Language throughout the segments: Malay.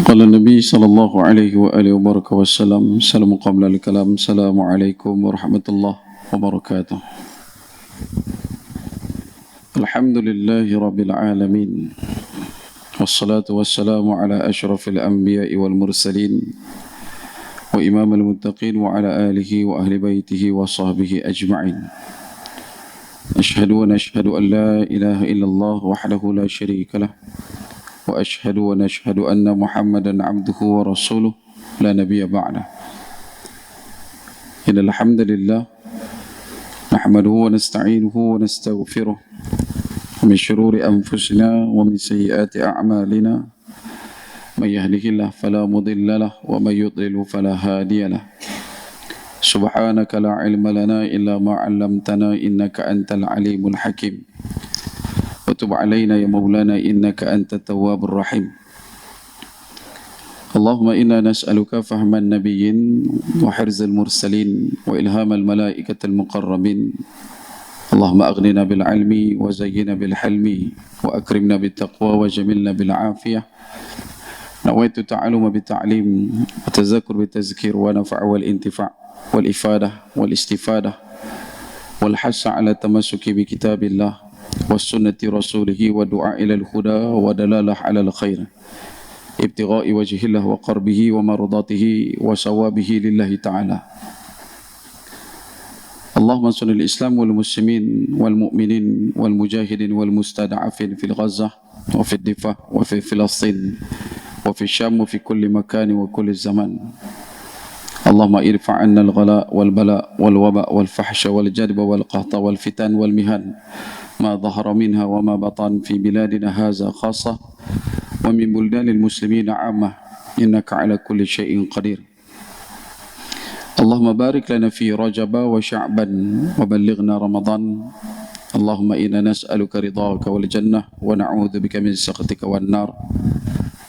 قال النبي صلى الله عليه وآله وبارك وسلم سلام قبل الكلام السلام عليكم ورحمة الله وبركاته. الحمد لله رب العالمين والصلاة والسلام على أشرف الأنبياء والمرسلين وإمام المتقين وعلى آله وأهل بيته وصحبه أجمعين. أشهد أن لا إله إلا الله وحده لا شريك له وأشهد أن محمدا عبده ورسوله لا نبي بعده. إن الحمد لله نحمده ونستعينه ونستغفره من شرور أنفسنا ومن سيئات أعمالنا من يهده الله فلا مضل له ومن يضلل فلا هادي له. سبحانك لا علم لنا إلا ما علمتنا إنك أنت العليم الحكيم. وتب علينا يا مولانا إنك أنت التواب الرحيم. اللهم إنا نسألك فهم النبيين وحرز المرسلين وإلهام الملائكة المقربين. اللهم أغننا بالعلم وزينا بالحلم وأكرمنا بالتقوى وجملنا بالعافية. نويت التعلم بالتعليم وتذكر بالتذكير ونفع والانتفاع والإفادة والاستفادة والحث على التمسك بكتاب الله والسنة رسوله والدعاء إلى الهدى ودلالة على الخير ابتغاء وجه الله وقربه ومرضاته وثوابه لله تعالى. اللهم انصر الإسلام والمسلمين والمؤمنين والمجاهدين والمستضعفين في غزة وفي الضفة وفي فلسطين وفي الشام وفي كل مكان وكل زمان. اللهم ارفع عنا الغلاء والبلاء والوباء والفحش والجدب والقهط والفتن والمهن ما ظهر منها وما بطن في بلادنا هذا خاصة ومن بلدان المسلمين عامة إنك على كل شيء قدير. اللهم بارك لنا في رجب وشعبا وبلغنا رمضان. اللهم إنا نسألك رضاك والجنة ونعوذ بك من سخطك والنار.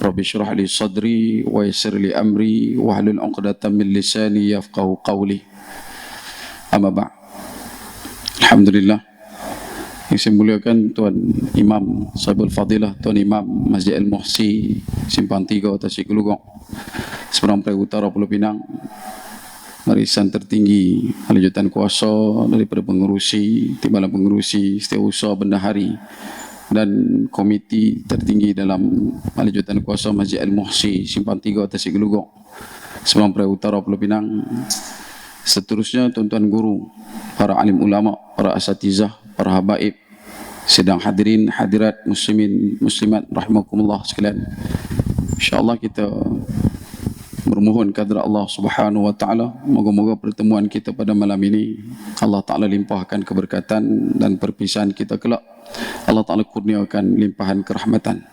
رب اشرح لي صدري ويسر لي أمري واحلل عقدة من لساني يفقه قولي. أما بعد. Alhamdulillah, yang saya muliakan Tuan Imam Sahibul Fadilah, Tuan Imam Masjid Al-Muhsi Simpang 3 Tasikmalaya, Seberang Peraya Utara Pulau Pinang, barisan tertinggi lanjutan kuasa daripada pengerusi, timbalan pengerusi, setiausaha bendahari dan komiti tertinggi dalam lanjutan kuasa Masjid Al-Muhsi Simpang 3 Tasikmalaya, Seberang Peraya Utara Pulau Pinang. Seterusnya tuan-tuan guru, para alim ulama, para asatizah, para habaib, sedang hadirin hadirat muslimin muslimat rahimakumullah sekalian. InsyaAllah kita bermohon kepada Allah Subhanahu wa taala, moga-moga pertemuan kita pada malam ini Allah Taala limpahkan keberkatan dan perpisahan kita kelak Allah Taala kurniakan limpahan kerahmatan.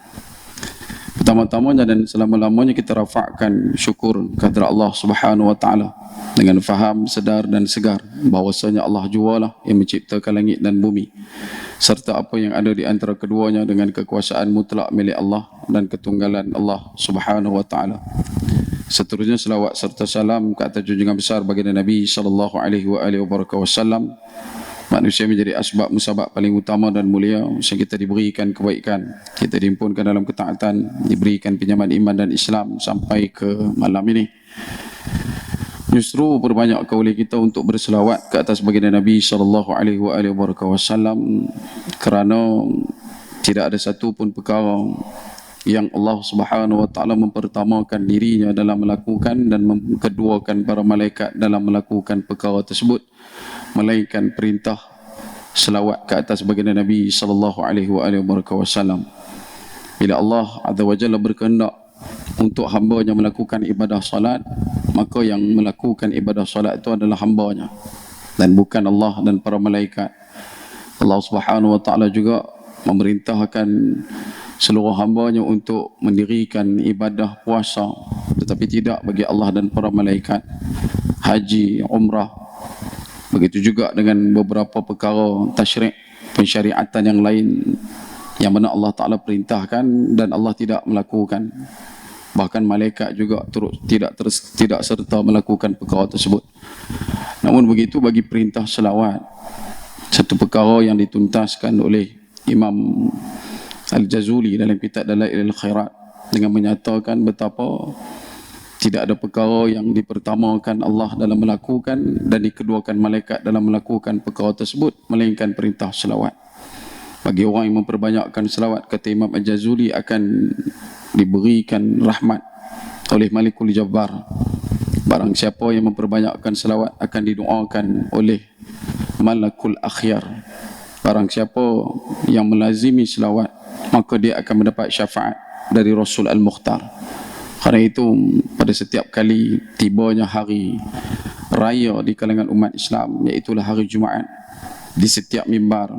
Pertama-tamanya dan selama-lamanya kita rafa'kan syukur kepada Allah Subhanahu wa taala dengan faham, sedar dan segar bahwasanya Allah jualah yang menciptakan langit dan bumi serta apa yang ada di antara keduanya dengan kekuasaan mutlak milik Allah dan ketunggalan Allah Subhanahu wa taala. Seterusnya selawat serta salam ke atas junjungan besar baginda Nabi sallallahu alaihi wasallam. Manusia menjadi asbab musabab paling utama dan mulia sehingga kita diberikan kebaikan, kita dihimpunkan dalam ketaatan, diberikan pinjaman iman dan Islam sampai ke malam ini. Justru berbanyak kauli kita untuk berselawat ke atas baginda Nabi sallallahu alaihi wasallam kerana tidak ada satu pun perkara yang Allah Subhanahu wa taala mempertamakan dirinya dalam melakukan dan mengkeduakan para malaikat dalam melakukan perkara tersebut melainkan perintah selawat ke atas baginda Nabi sallallahu alaihi wasallam. Bila Allah Azza wa Jalla berkehendak untuk hamba-Nya melakukan ibadah salat, maka yang melakukan ibadah salat itu adalah hamba-Nya dan bukan Allah dan para malaikat. Allah Subhanahu wa taala juga memerintahkan seluruh hamba-Nya untuk mendirikan ibadah puasa, tetapi tidak bagi Allah dan para malaikat. Haji, umrah, begitu juga dengan beberapa perkara tasyri' pensyariatan yang lain yang mana Allah Ta'ala perintahkan dan Allah tidak melakukan. Bahkan malaikat juga tidak serta melakukan perkara tersebut. Namun begitu bagi perintah selawat, satu perkara yang dituntaskan oleh Imam Al-Jazuli dalam kitab Dalailul Khairat dengan menyatakan betapa tidak ada perkara yang dipertamakan Allah dalam melakukan dan dikeduakan malaikat dalam melakukan perkara tersebut melainkan perintah selawat. Bagi orang yang memperbanyakkan selawat, kata Imam Al-Jazuli, akan diberikan rahmat oleh Malikul Jabbar. Barang siapa yang memperbanyakkan selawat akan didoakan oleh Malakul Akhyar. Barang siapa yang melazimi selawat, maka dia akan mendapat syafaat dari Rasul Al-Mukhtar. Kerana itu, pada setiap kali tibanya hari raya di kalangan umat Islam, iaitulah hari Jumaat, di setiap mimbar,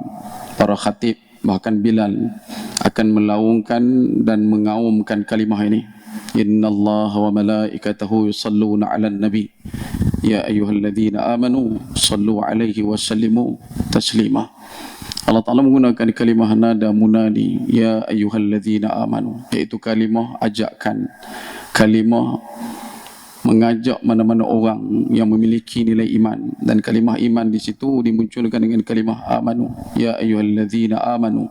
para khatib, bahkan Bilal, akan melaungkan dan mengaumkan kalimah ini. Inna Allah wa malaikatahu yusalluna ala nabi ya ayyuhalladzina amanu sallu alaihi wa sallimu taslima. Allah Ta'ala menggunakan kalimah nada munadi, ya ayyuhalladzina amanu, iaitu kalimah ajakan, kalimah mengajak mana-mana orang yang memiliki nilai iman, dan kalimah iman di situ dimunculkan dengan kalimah amanu, ya ayyuhalladzina amanu,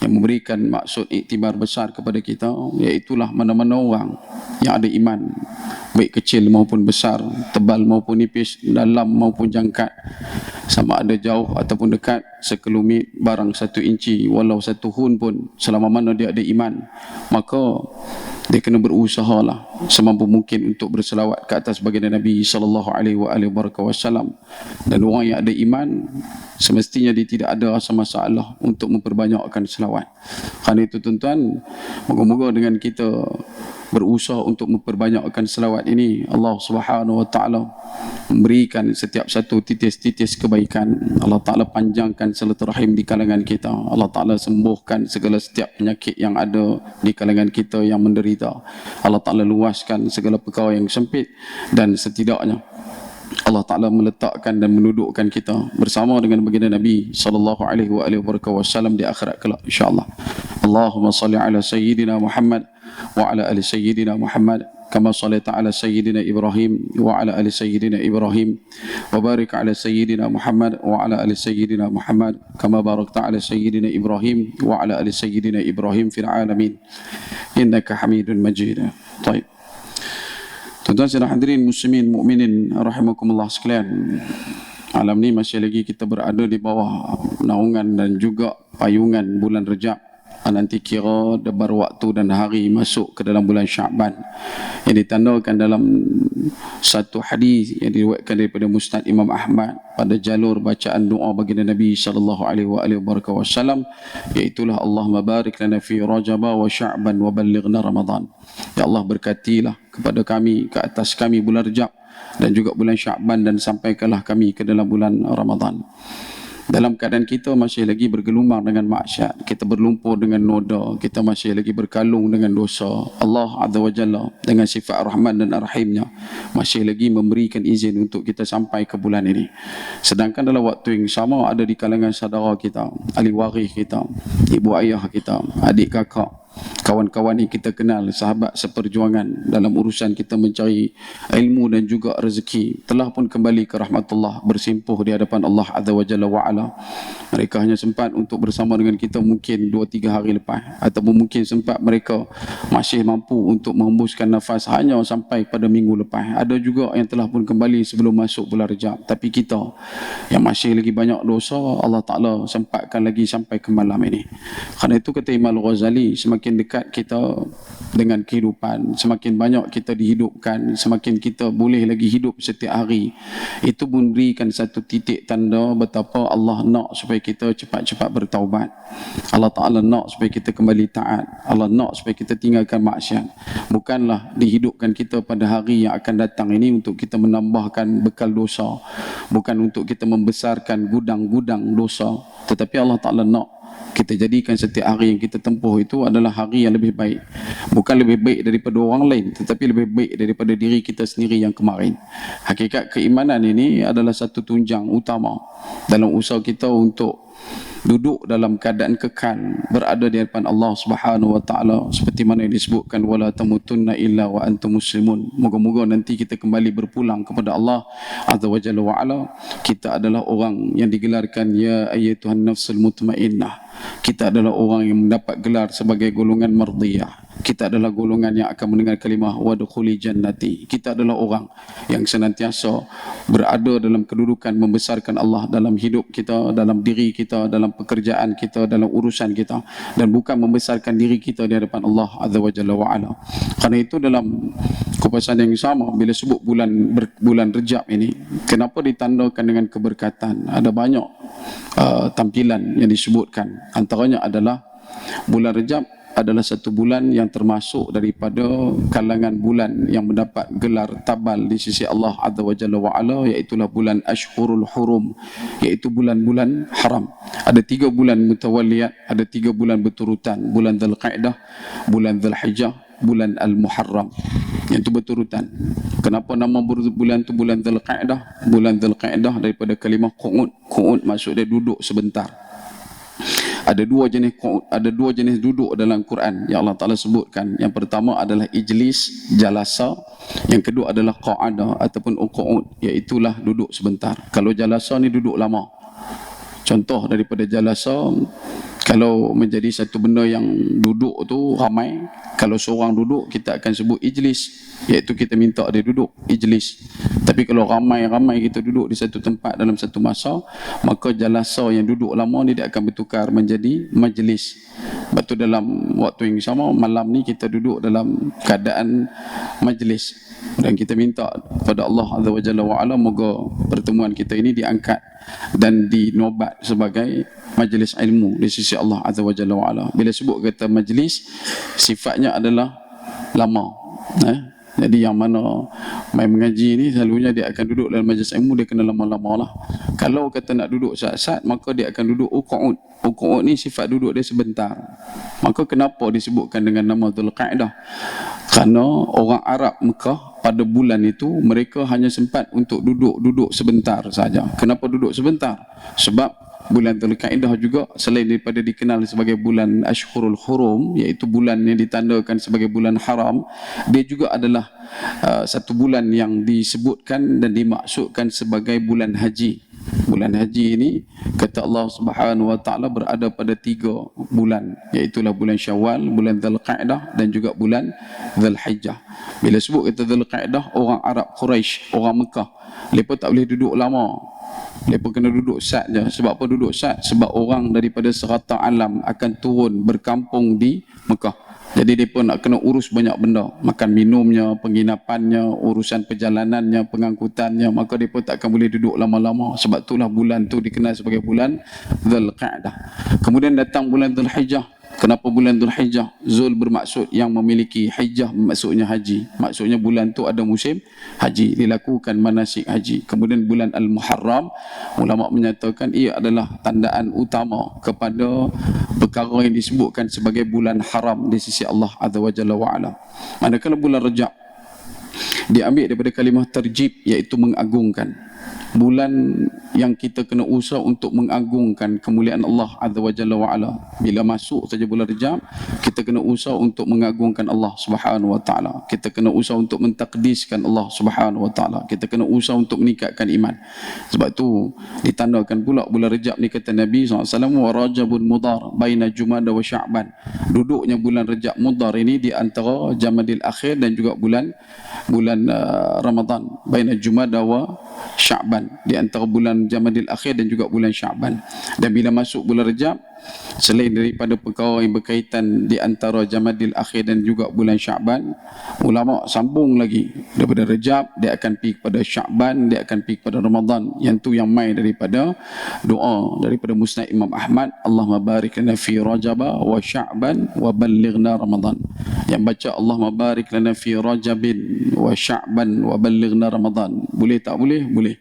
yang memberikan maksud iktibar besar kepada kita, iaitulah mana-mana orang yang ada iman, baik kecil maupun besar, tebal maupun nipis, dalam maupun jangkat, sama ada jauh ataupun dekat, sekelumit barang 1 inci, walau 1 hun pun, selama mana dia ada iman, maka dia kena berusahalah semampu mungkin untuk berselawat ke atas baginda Nabi sallallahu alaihi wasallam. Dan orang yang ada iman semestinya dia tidak ada rasa masalah untuk memperbanyakkan selawat. Kerana itu tuan-tuan, moga-moga dengan kita berusaha untuk memperbanyakkan selawat ini, Allah Subhanahu wa taala memberikan setiap satu titis-titis kebaikan. Allah Taala panjangkan silaturahim di kalangan kita. Allah Taala sembuhkan segala setiap penyakit yang ada di kalangan kita yang menderita. Allah Taala luaskan segala perkara yang sempit, dan setidaknya Allah Ta'ala meletakkan dan menudukkan kita bersama dengan baginda Nabi sallallahu alaihi wasallam di akhirat kelak, insya-Allah. Allahumma salli ala sayyidina Muhammad wa ala ali sayyidina Muhammad kama sallaita ala sayyidina Ibrahim wa ala ali sayyidina Ibrahim wa barik ala sayyidina Muhammad wa ala ali sayyidina Muhammad kama barakta ala sayyidina Ibrahim wa ala ali sayyidina Ibrahim fil alamin innaka Hamidun Majid. Baik. Tuan-tuan sedang hadirin muslimin mukminin rahimakumullah sekalian, malam ni masih lagi kita berada di bawah naungan dan juga payungan bulan Rejab. Nanti kira debar waktu dan hari masuk ke dalam bulan Sya'ban, yang ditandakan dalam satu hadis yang diriwayatkan daripada Musnad Imam Ahmad pada jalur bacaan doa baginda Nabi sallallahu alaihi wasallam, iaitulah Allahumma barik lana fi Rajab wa Sya'ban wa ballighna Ramadan. Ya Allah, berkatilah kepada kami, ke atas kami bulan Rejab dan juga bulan Sya'ban, dan sampaikanlah kami ke dalam bulan Ramadan. Dalam keadaan kita masih lagi bergelumang dengan maksiat, kita berlumpur dengan noda, kita masih lagi berkalung dengan dosa, Allah Azza wa Jalla dengan sifat Rahman dan Ar-Rahimnya masih lagi memberikan izin untuk kita sampai ke bulan ini. Sedangkan dalam waktu yang sama ada di kalangan saudara kita, ahli waris kita, ibu ayah kita, adik kakak, kawan-kawan yang kita kenal, sahabat seperjuangan dalam urusan kita mencari ilmu dan juga rezeki, telah pun kembali ke rahmatullah, bersimpuh di hadapan Allah Azza wa Jalla wa Ala. Mereka hanya sempat untuk bersama dengan kita mungkin 2-3 hari lepas, ataupun mungkin sempat mereka masih mampu untuk menghembuskan nafas hanya sampai pada minggu lepas. Ada juga yang telah pun kembali sebelum masuk bulan Rejab. Tapi kita yang masih lagi banyak dosa, Allah Ta'ala sempatkan lagi sampai ke malam ini. Kerana itu kata Imam Al-Ghazali, semakin dekat kita dengan kehidupan, semakin banyak kita dihidupkan, semakin kita boleh lagi hidup setiap hari, itu memberikan satu titik tanda betapa Allah nak supaya kita cepat-cepat bertaubat. Allah Ta'ala nak supaya kita kembali taat. Allah nak supaya kita tinggalkan maksiat. Bukanlah dihidupkan kita pada hari yang akan datang ini untuk kita menambahkan bekal dosa, bukan untuk kita membesarkan gudang-gudang dosa, tetapi Allah Ta'ala nak kita jadikan setiap hari yang kita tempuh itu adalah hari yang lebih baik. Bukan lebih baik daripada orang lain, tetapi lebih baik daripada diri kita sendiri yang kemarin. Hakikat keimanan ini adalah satu tunjang utama dalam usaha kita untuk duduk dalam keadaan kekal berada di hadapan Allah Subhanahu wa taala, seperti mana yang disebutkan wala tamutunna illa wa antum muslimun. Moga-moga nanti kita kembali berpulang kepada Allah Azza wa Jalla wa Ala, kita adalah orang yang digelarkan ya ayyatuhan nafsul mutmainnah. Kita adalah orang yang mendapat gelar sebagai golongan mardiyah. Kita adalah golongan yang akan mendengar kalimah wadkhuli jannati. Kita adalah orang yang senantiasa berada dalam kedudukan membesarkan Allah dalam hidup kita, dalam diri kita, dalam pekerjaan kita, dalam urusan kita, dan bukan membesarkan diri kita di hadapan Allah Azza wa Jalla wa Ala. Karena itu dalam kupasan yang sama, bila sebut bulan Rejab ini, kenapa ditandakan dengan keberkatan? Ada banyak tampilan yang disebutkan. Antaranya adalah bulan Rejab adalah satu bulan yang termasuk daripada kalangan bulan yang mendapat gelar tabal di sisi Allah Azza wa Jalla wa Ala, iaitulah bulan Ashhurul Hurum, iaitu bulan-bulan haram. Ada 3 bulan mutawaliyat, ada 3 bulan berturutan, bulan Dzulqa'dah, bulan Dzulhijjah, bulan Al-Muharram. Yang itu berturutan. Kenapa nama bulan itu bulan Dzulqa'dah? Bulan Dzulqa'dah daripada kalimah qu'ud. Qu'ud maksud dia duduk sebentar. Ada dua jenis duduk dalam Quran yang Allah Ta'ala sebutkan. Yang pertama adalah ijlis, jalasa. Yang kedua adalah qa'ada ataupun qu'ud, iaitulah duduk sebentar. Kalau jalasa ni duduk lama. Contoh daripada jalasa, kalau menjadi satu benda yang duduk tu ramai, kalau seorang duduk kita akan sebut ijlis, iaitu kita minta dia duduk, ijlis. Tapi kalau ramai-ramai kita duduk di satu tempat dalam satu masa, maka jalasa yang duduk lama ni dia akan bertukar menjadi majlis. Sebab tu dalam waktu yang sama, malam ni kita duduk dalam keadaan majlis, dan kita minta kepada Allah Azza wa Jalla wa Ala, moga pertemuan kita ini diangkat dan dinobat sebagai majlis ilmu di sisi Allah Azza wa Jalla wa Ala. Bila sebut kata majlis, sifatnya adalah lama. Jadi yang mana main mengaji ni selalunya dia akan duduk dalam majlis ilmu, dia kena lama-lama lah. Kalau kata nak duduk saat-saat, maka dia akan duduk qu'ud. Qu'ud ni sifat duduk dia sebentar. Maka kenapa disebutkan dengan nama Dzulqa'dah? Kerana orang Arab Mekah pada bulan itu mereka hanya sempat untuk duduk sebentar saja. Kenapa duduk sebentar? Sebab bulan Dzulqa'dah juga selain daripada dikenal sebagai bulan Ashhurul Hurum, iaitu bulan yang ditandakan sebagai bulan haram, dia juga adalah satu bulan yang disebutkan dan dimaksudkan sebagai bulan haji. Bulan haji ini kata Allah Subhanahu wa taala berada pada 3 bulan, iaitulah bulan Syawal, bulan Dzulqa'dah dan juga bulan Dzulhijjah. Bila sebut kata Dzulqa'dah, orang Arab Quraisy, orang Mekah, mereka tak boleh duduk lama. Mereka kena duduk sat je. Sebab apa duduk sat? Sebab orang daripada serata alam akan turun berkampung di Mekah. Jadi mereka nak kena urus banyak benda, makan minumnya, penginapannya, urusan perjalanannya, pengangkutannya. Maka mereka tak akan boleh duduk lama-lama. Sebab itulah bulan tu dikenal sebagai bulan Dzulqa'dah. Kemudian datang bulan Dzulhijjah. Kenapa bulan Dzulhijjah? Zul bermaksud yang memiliki, hijjah maksudnya haji. Maksudnya bulan tu ada musim haji, dilakukan manasik haji. Kemudian bulan Al-Muharram, ulama menyatakan ia adalah tandaan utama kepada perkara yang disebutkan sebagai bulan haram di sisi Allah Azza wa Jalla wa Ala. Manakala bulan Rejab diambil daripada kalimah tarjib, iaitu mengagungkan. Bulan yang kita kena usaha untuk mengagungkan kemuliaan Allah Azza wa Jalla wa Ala. Bila masuk saja bulan Rejab, kita kena usaha untuk mengagungkan Allah Subhanahu wa taala. Kita kena usaha untuk mentakdiskan Allah Subhanahu wa taala. Kita kena usaha untuk meningkatkan iman. Sebab tu ditandakan pula bulan Rejab ni, kata Nabi SAW, wa Rajabun Mudhar baina Jumada wa Sya'ban. Duduknya bulan Rejab Mudhar ini di antara Jamadil Akhir dan juga bulan Ramadan, baina Jumada wa Sya'ban, di antara bulan Jamadil Akhir dan juga bulan Sya'ban. Dan bila masuk bulan Rejab, selain daripada perkara yang berkaitan di antara Jamadil Akhir dan juga bulan Sya'ban, ulama sambung lagi daripada Rejab, dia akan pergi kepada Sya'ban, dia akan pergi kepada Ramadan. Yang tu yang mai daripada doa daripada Musnad Imam Ahmad, Allahumma barik lana fi Rajaba wa Sya'ban wa ballighna Ramadan. Yang baca Allahumma barik lana fi Rajabin wa Sya'ban wa ballighna Ramadan. Boleh tak boleh? Boleh.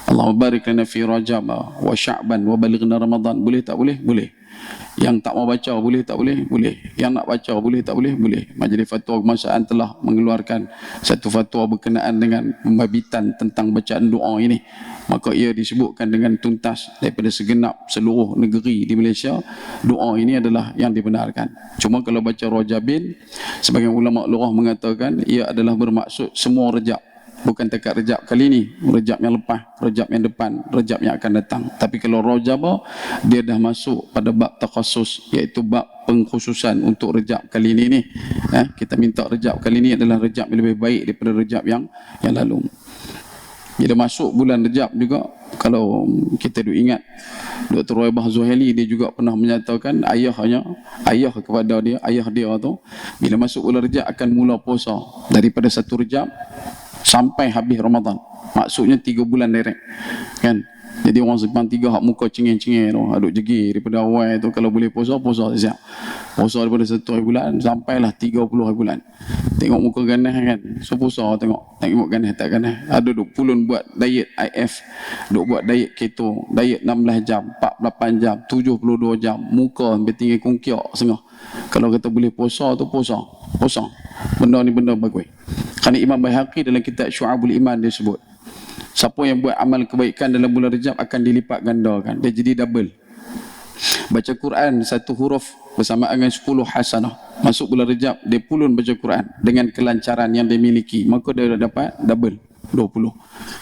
Allahumma barik lana fi Rajab wa Sya'ban wa ballighna Ramadan. Boleh tak boleh? Boleh. Yang tak mau baca boleh tak boleh? Boleh. Yang nak baca boleh tak boleh? Boleh. Majlis Fatwa Kebangsaan telah mengeluarkan satu fatwa berkenaan dengan pembabitan tentang bacaan doa ini. Maka ia disebutkan dengan tuntas daripada segenap seluruh negeri di Malaysia, doa ini adalah yang dibenarkan. Cuma kalau baca Rajabin, sebagian ulama lughah mengatakan ia adalah bermaksud semua Rejab. bukan dekat Rejab kali ni, Rejab yang lepas, Rejab yang depan, Rejab yang akan datang. Tapi kalau Rajab dia dah masuk pada bab takhasus, iaitu bab pengkhususan untuk Rejab kali ni. Kita minta Rejab kali ni adalah Rejab yang lebih baik daripada Rejab yang lalu. Bila masuk bulan Rejab juga, kalau kita duk ingat Dr. Roybah Zuhaili, dia juga pernah menyatakan ayah dia tu bila masuk bulan Rejab akan mula puasa daripada 1 Rejab sampai habis Ramadan. Maksudnya 3 bulan direct kan. Jadi orang simpan 3 hak muka cengeng-cengeng tu, duk jegir daripada awal tu, kalau boleh puasa siap. Puasa daripada 1 hari bulan sampailah 30 hari bulan. Tengok muka ganas kan. So puasa tengok ganas tak ganas. Ada duk pulun buat diet IF, duk buat diet keto, diet 16 jam, 48 jam, 72 jam, muka sampai tinggi kungkiak setengah. Kalau kata boleh puasa tu puasa. Benda ni benda bagus. Kerana Imam Baihaqi dalam kitab Syu'abul Iman dia sebut, siapa yang buat amal kebaikan dalam bulan Rejab akan dilipat gandakan. Dia jadi double. Baca Quran 1 huruf bersamaan dengan 10 hasanah. Masuk bulan Rejab, dia pulun baca Quran dengan kelancaran yang dia miliki, maka dia dapat double 20.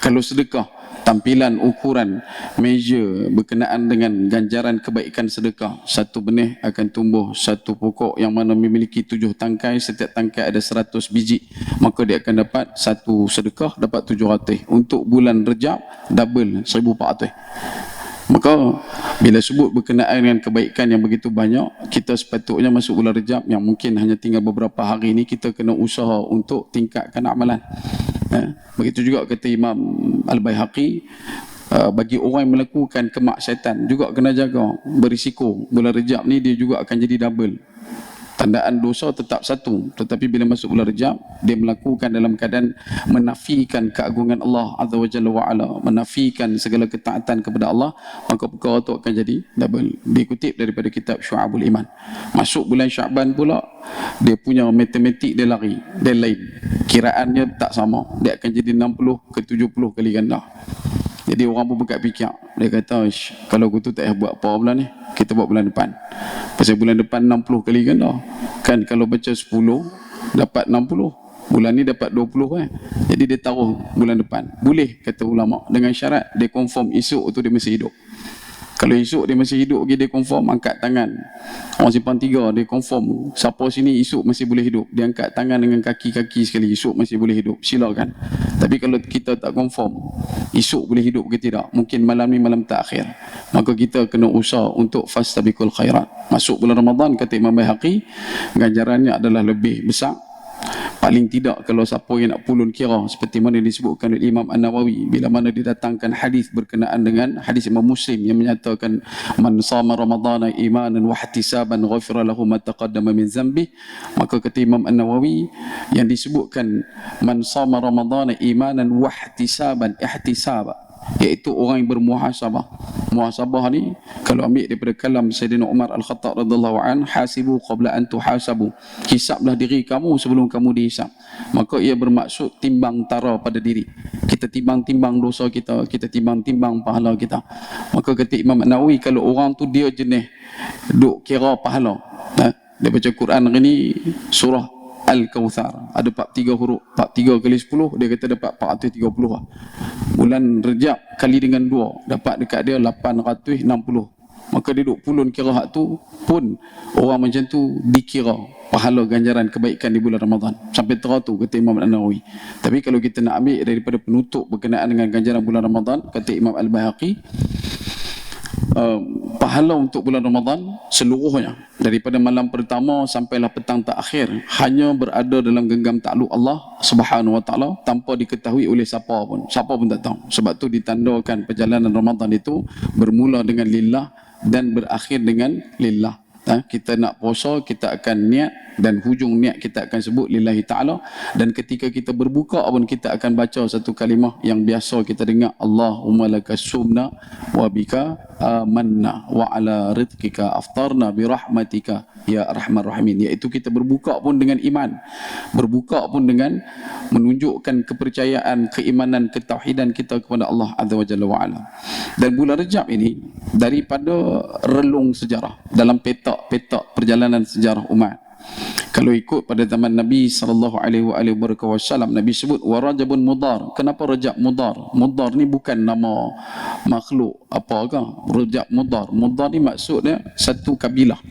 Kalau sedekah, tampilan ukuran measure berkenaan dengan ganjaran kebaikan sedekah, 1 benih akan tumbuh 1 pokok yang mana memiliki 7 tangkai, setiap tangkai ada 100 biji, maka dia akan dapat 1 sedekah dapat 700. Untuk bulan Rejab double 1400. Maka bila sebut berkenaan dengan kebaikan yang begitu banyak, kita sepatutnya masuk bulan Rejab yang mungkin hanya tinggal beberapa hari ini, kita kena usaha untuk tingkatkan amalan. Begitu juga kata Imam Al-Baihaqi, bagi orang yang melakukan kemaksiatan juga kena jaga, berisiko. Bulan Rejab ni dia juga akan jadi double. Tandaan dosa tetap 1, tetapi bila masuk bulan Rejab, dia melakukan dalam keadaan menafikan keagungan Allah Azza wa Jalla wa Ala, menafikan segala ketaatan kepada Allah, maka perkara itu akan jadi double. Dikutip daripada kitab Syu'abul Iman. Masuk bulan Sya'ban pula, dia punya matematik dia lari, dia lain. Kiraannya tak sama. Dia akan jadi 60 ke 70 kali ganda. Jadi orang pun berkat fikir. Dia kata, kalau aku tu tak payah buat apa bulan ni, kita buat bulan depan. Pasal bulan depan 60 kali ganda. Kan kalau baca 10, dapat 60. Bulan ni dapat 20 kan. Jadi dia taruh bulan depan. Boleh, kata ulama', dengan syarat dia confirm esok tu dia masih hidup. Kalau esok dia masih hidup lagi, dia confirm, angkat tangan. Orang simpan 3, dia confirm, siapa sini esok masih boleh hidup, dia angkat tangan dengan kaki-kaki sekali, esok masih boleh hidup, silakan. Tapi kalau kita tak confirm esok boleh hidup ke tidak, mungkin malam ni malam terakhir, maka kita kena usaha untuk fastabiqul khairat. Masuk bulan Ramadan, kata Imam Baihaqi, ganjarannya adalah lebih besar. Paling tidak kalau siapa yang nak pulun kira, seperti mana disebutkan oleh Imam An-Nawawi bila mana didatangkan hadis berkenaan dengan hadis Imam Muslim yang menyatakan, man sama Ramadana imanan wa ihtisaban ghafira lahu ma taqaddama min zambi. Maka kata Imam An-Nawawi, yang disebutkan man sama Ramadana imanan wa ihtisaban, ihtisaba, iaitu orang yang bermuhasabah. Muhasabah ni kalau ambil daripada kalam Sayyidina Umar Al-Khattab radhiyallahu an, hasibu qabla an tuhasabu, hisablah diri kamu sebelum kamu dihisab. Maka ia bermaksud timbang tara pada diri kita, timbang-timbang dosa kita, kita timbang-timbang pahala kita. Maka kata Imam Nawawi, kalau orang tu dia jenis duk kira pahala, dia baca Quran hari ni surah Al-Kawthar, ada 43 huruf, 43 kali 10, dia kata dapat 430 lah. Bulan Rejab kali dengan 2, dapat dekat dia 860. Maka dia duk pulun kira hak tu pun, orang macam tu dikira pahala ganjaran kebaikan di bulan Ramadan. Sampai teratur, kata Imam An-Nawawi. Tapi kalau kita nak ambil daripada penutup berkenaan dengan ganjaran bulan Ramadan, kata Imam Al-Baihaqi, pahala untuk bulan Ramadan seluruhnya daripada malam pertama sampailah petang terakhir hanya berada dalam genggam takluk Allah Subhanahu wa taala, tanpa diketahui oleh siapa pun tak tahu. Sebab tu ditandakan perjalanan Ramadan itu bermula dengan lillah dan berakhir dengan lillah. Kita nak puasa, kita akan niat, dan hujung niat kita akan sebut lillahi ta'ala. Dan ketika kita berbuka pun kita akan baca satu kalimah yang biasa kita dengar, Allahumma lakas sumna wa bika amanna wa ala rizqika aftarna birahmatika ya arhamar rahimin. Iaitu kita berbuka pun dengan iman, berbuka pun dengan menunjukkan kepercayaan, keimanan, ketauhidan kita kepada Allah Azza wa Jalla wa Ala. Dan bulan Rejab ini daripada relung sejarah dalam petak perjalanan sejarah umat, Kalau ikut pada zaman Nabi SAW, Nabi sebut wa Rajabun Mudar. Kenapa Rajab Mudar? Mudar ni bukan nama makhluk apa ke? Rajab Mudar. Mudar ni maksudnya satu kabilah.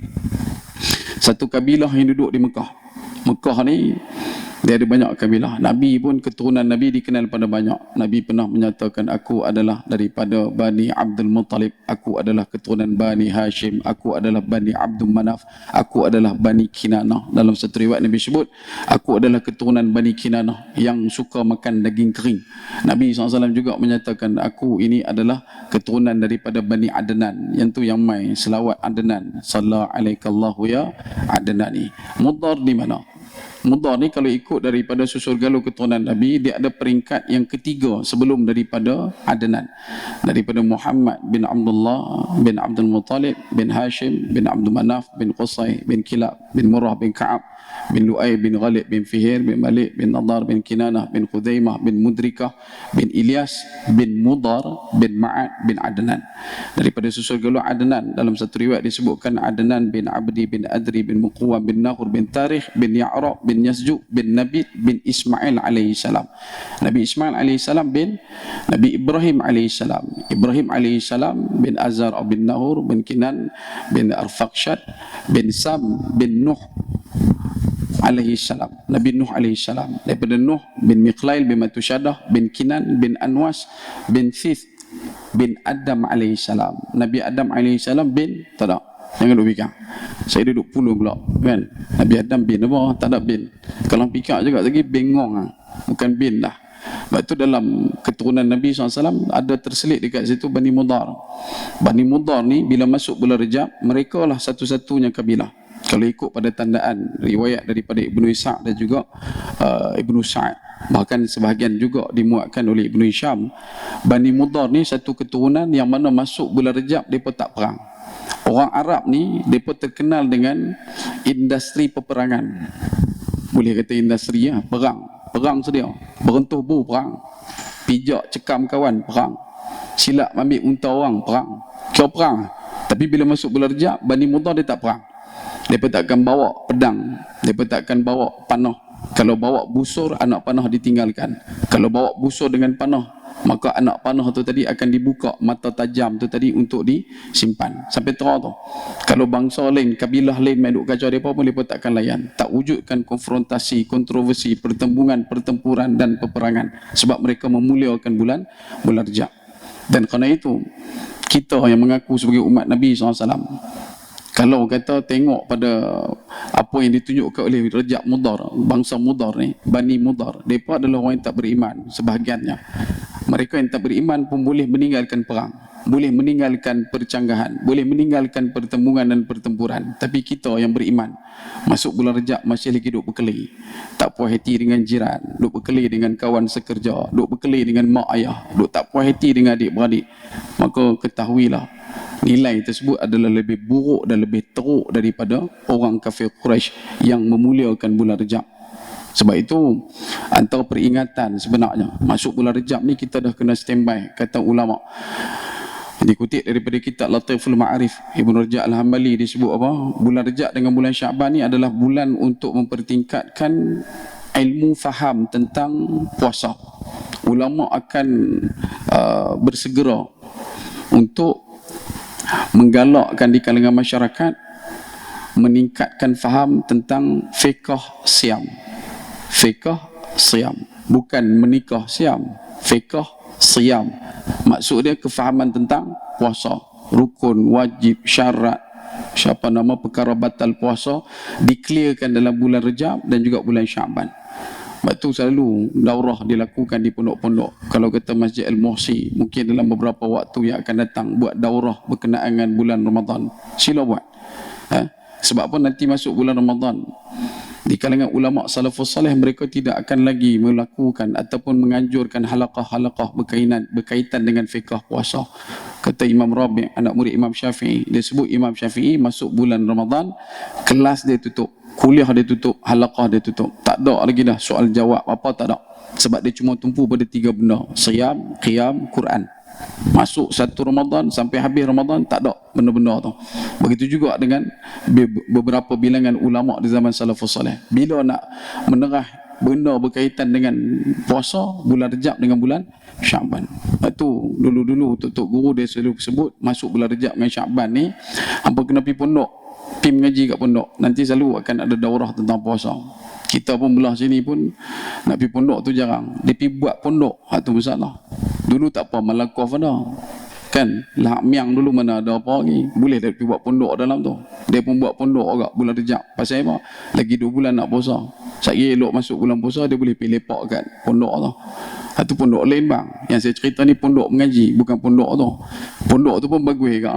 Satu kabilah yang duduk di Mekah. Mekah ni dia ada banyak kabilah. Nabi pun, keturunan Nabi dikenal pada banyak. Nabi pernah menyatakan, aku adalah daripada Bani Abdul Muttalib, aku adalah keturunan Bani Hashim, aku adalah Bani Abdul Manaf, aku adalah Bani Kinanah. Dalam satu riwayat Nabi sebut, aku adalah keturunan Bani Kinanah yang suka makan daging kering. Nabi SAW juga menyatakan, aku ini adalah keturunan daripada Bani Adnan, yang tu yang mai selawat Adnan, sallallahu alaikallahu ya Adnani. Mudar di mana? Mudar ni kalau ikut daripada susur galuh keturunan Nabi, dia ada peringkat yang ketiga sebelum daripada Adnan. Daripada Muhammad bin Abdullah bin Abdul Muttalib bin Hashim bin Abdul Manaf bin Qusay bin Kilab bin Murrah bin Ka'ab bin Lu'ay bin Ghalib bin Fihir bin Malik bin Nadar bin Kinanah bin Khudaimah bin Mudrikah bin Ilyas bin Mudar bin Ma'ad bin Adnan. Daripada susur galuh Adnan, dalam satu riwayat disebutkan Adnan bin Abdi bin Adri bin Muqawam bin Nahur bin Tarikh bin Ya'rab bin Yazju bin Nabit bin Ismail alaihi salam. Nabi Ismail alaihi salam bin Nabi Ibrahim alaihi salam. Ibrahim alaihi salam bin Azar bin Nahur bin Kinan bin Arfaqshad bin Sam bin Nuh alaihi salam. Nabi Nuh alaihi salam. Daripada Nuh bin Miqlail bin Matushadah bin Kinan bin Anwas bin Thith bin Adam alaihi salam. Nabi Adam alaihi salam bin tak, jangan duk fikir. Saya duduk puluh pula kan. Nabi Adam bin apa? Tak ada bin. Kalau fikir juga lagi bengong ah. Bukan bin dah. Sebab itu dalam keturunan Nabi SAW ada terselit dekat situ Bani Mudar. Bani Mudar ni bila masuk bulan Rejab, mereka lah satu-satunya kabilah. Kalau ikut pada tandaan riwayat daripada Ibnu Ishaq dan juga Ibnu Sa'ad, bahkan sebahagian juga dimuatkan oleh Ibnu Hisham, Bani Mudar ni satu keturunan yang mana masuk bulan Rejab mereka tak perang. Orang Arab ni mereka terkenal dengan industri peperangan. Boleh kata industri ya, perang sedia, berentuh bu perang, pijak cekam kawan perang, silap ambil unta orang perang, kira perang. Tapi bila masuk bulan Rejab, Bani Mudar dia tak perang. Mereka takkan bawa pedang, mereka takkan bawa panah. Kalau bawa busur, anak panah ditinggalkan. Kalau bawa busur dengan panah, maka anak panah tu tadi akan dibuka, mata tajam tu tadi untuk disimpan sampai terang tu. Kalau bangsa lain, kabilah lain main duk kacau mereka pun, mereka takkan layan. Tak wujudkan konfrontasi, kontroversi, pertembungan, pertempuran dan peperangan, sebab mereka memuliakan bulan Rejab. Dan kerana itu, kita yang mengaku sebagai umat Nabi SAW, kalau kata tengok pada apa yang ditunjukkan oleh Rejab Mudar, bangsa Mudar ni, Bani Mudar, mereka adalah orang yang tak beriman sebahagiannya. Mereka yang tak beriman pun boleh meninggalkan perang, boleh meninggalkan percanggahan, boleh meninggalkan pertembungan dan pertempuran. Tapi kita yang beriman, masuk bulan Rejab masih lagi duk berkeli, tak puas hati dengan jiran, duk berkeli dengan kawan sekerja, duk berkeli dengan mak ayah, duk tak puas hati dengan adik-beradik, maka ketahuilah nilai tersebut adalah lebih buruk dan lebih teruk daripada orang kafir Quraisy yang memuliakan bulan Rejab. Sebab itu antara peringatan sebenarnya masuk bulan Rejab ni kita dah kena standby. Kata ulama, dikutip daripada kitab Latiful Ma'arif Ibn Rajab Al-Hambali, disebut apa? Bulan Rejab dengan bulan Sya'ban ni adalah bulan untuk mempertingkatkan ilmu faham tentang puasa. Ulama akan bersegera untuk menggalakkan di kalangan masyarakat meningkatkan faham tentang fiqh siam. Fiqh siam, bukan menikah siam, fiqh siam. Maksud dia kefahaman tentang puasa, rukun, wajib, syarat, siapa nama perkara batal puasa dikliarkan dalam bulan Rejab dan juga bulan Sya'ban. Sebab tu selalu daurah dilakukan di pondok-pondok. Kalau kata Masjid Al-Muhsi, mungkin dalam beberapa waktu yang akan datang buat daurah berkenaan dengan bulan Ramadan. Sila buat. Sebab apa nanti masuk bulan Ramadan, di kalangan ulama salafus salih, mereka tidak akan lagi melakukan ataupun menganjurkan halaqah-halaqah berkaitan dengan fiqh puasa. Kata Imam Rabi', anak murid Imam Syafi'i, dia sebut Imam Syafi'i masuk bulan Ramadan, kelas dia tutup, kuliah dia tutup, halaqah dia tutup. Tak ada lagi dah soal jawab apa, tak ada. Sebab dia cuma tumpu pada 3 benda: siyam, qiyam, Quran. Masuk satu Ramadan sampai habis Ramadan tak ada benda-benda tu. Begitu juga dengan beberapa bilangan ulama di zaman salafus salih. Bila nak menerah benda berkaitan dengan puasa, bulan Rejab dengan bulan Syaban. Itu dulu-dulu tok guru dia selalu sebut masuk bulan Rejab dengan Syaban ni hampa kena pergi pondok, pergi mengaji kat pondok. Nanti selalu akan ada daurah tentang puasa. Kita pun belah sini pun nak pergi pondok tu jarang. Dia pergi buat pondok, tu masalah. Dulu tak apa, Malakov ada. Kan, Lahak Miang dulu mana ada apa lagi. Boleh dia pergi buat pondok dalam tu. Dia pun buat pondok agak bulan Rejab. Pasal apa? Lagi 2 bulan nak puasa. Saya elok masuk bulan puasa, dia boleh pergi lepak kat pondok tu. Itu pondok lain bang. Yang saya cerita ni pondok mengaji, bukan pondok tu. Pondok tu pun bagus ke.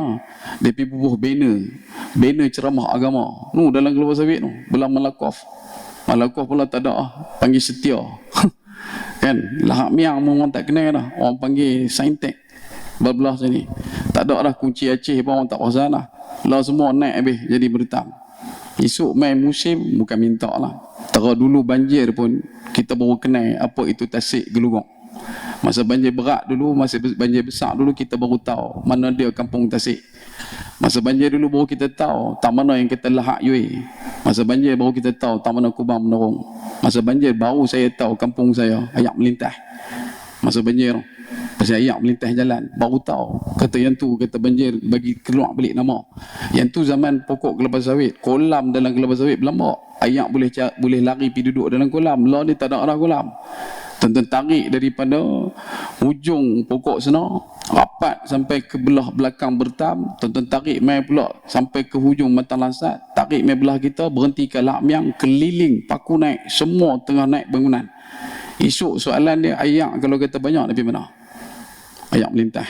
Dia pergi bubuh banner ceramah agama. Dalam Kelabah Sawit tu, belah Malakov. Malakov pula tak ada panggil Setia. Kan, Lahak Miang orang tak kenal dah. Orang panggil Saintek. Belah sini. Tak ada dah kunci Aceh pun orang tak perasan dah. Lah semua naik habis jadi bertam. Esok main musim bukan minta lah. Tera dulu banjir pun kita baru kenal apa itu tasik gelugong. Masa banjir berat dulu, masa banjir besar dulu kita baru tahu mana dia kampung tasik. Masa banjir dulu baru kita tahu tak mana yang kita Lahak Yui. Masa banjir baru kita tahu tak mana Kubang Menarong. Masa banjir baru saya tahu kampung saya Ayak Melintah. Masa banjir pasal Ayak Melintah jalan baru tahu kata yang tu kata banjir bagi keluar balik nama. Yang tu zaman pokok kelapa sawit, kolam dalam kelapa sawit berlambak. Ayak boleh lari pergi duduk dalam kolam. Lah dia tak ada arah kolam. Tonton tarik daripada hujung pokok sana rapat sampai ke belah belakang bertam. Tonton tarik mai pula sampai ke hujung Matan Lasat. Tarik mai belah kita berhenti ke Lahak Miang, keliling paku naik, semua tengah naik bangunan. Esok soalan dia, ayak kalau kata banyak tapi mana? Ayak Melintah.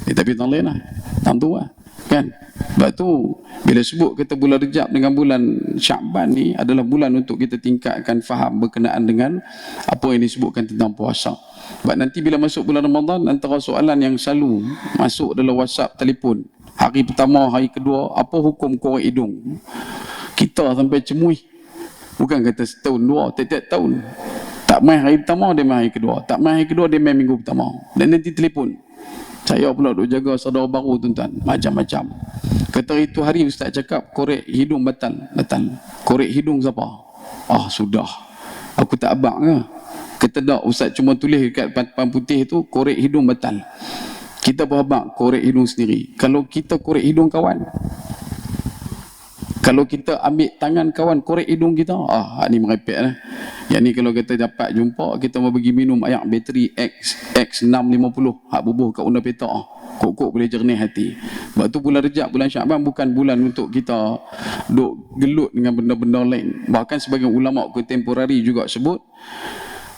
Tapi tak lain lah. Tak tu lah. Kan? Sebab tu bila sebut kata bulan Rejab dengan bulan Syaban ni adalah bulan untuk kita tingkatkan faham berkenaan dengan apa yang disebutkan tentang puasa. Sebab nanti bila masuk bulan Ramadan, antara soalan yang selalu masuk dalam WhatsApp, telefon, hari pertama, hari kedua, apa hukum korek hidung? Kita sampai cemui. Bukan kata setahun dua, tiap-tiap tahun. Tak main hari pertama, dia main hari kedua. Tak main hari kedua, dia main minggu pertama. Dan nanti telefon. Saya pula duk jaga saudara baru tuan-tuan. Macam-macam. Kata itu hari Ustaz cakap korek hidung batal. Korek hidung siapa? Sudah. Aku tak abang ke? Kata tak, Ustaz cuma tulis dekat papan putih tu korek hidung batal. Kita berhabak korek hidung sendiri. Kalau kita korek hidung kawan, kalau kita ambil tangan kawan korek hidung kita, ni merepek lah. Yang ni kalau kita dapat jumpa, kita mau bagi minum air bateri X650 hak bubuh kat undang petak. Kok-kok boleh jernih hati. Sebab tu bulan Rejab, bulan Syaban bukan bulan untuk kita duk gelut dengan benda-benda lain. Bahkan sebagian ulama kontemporari juga sebut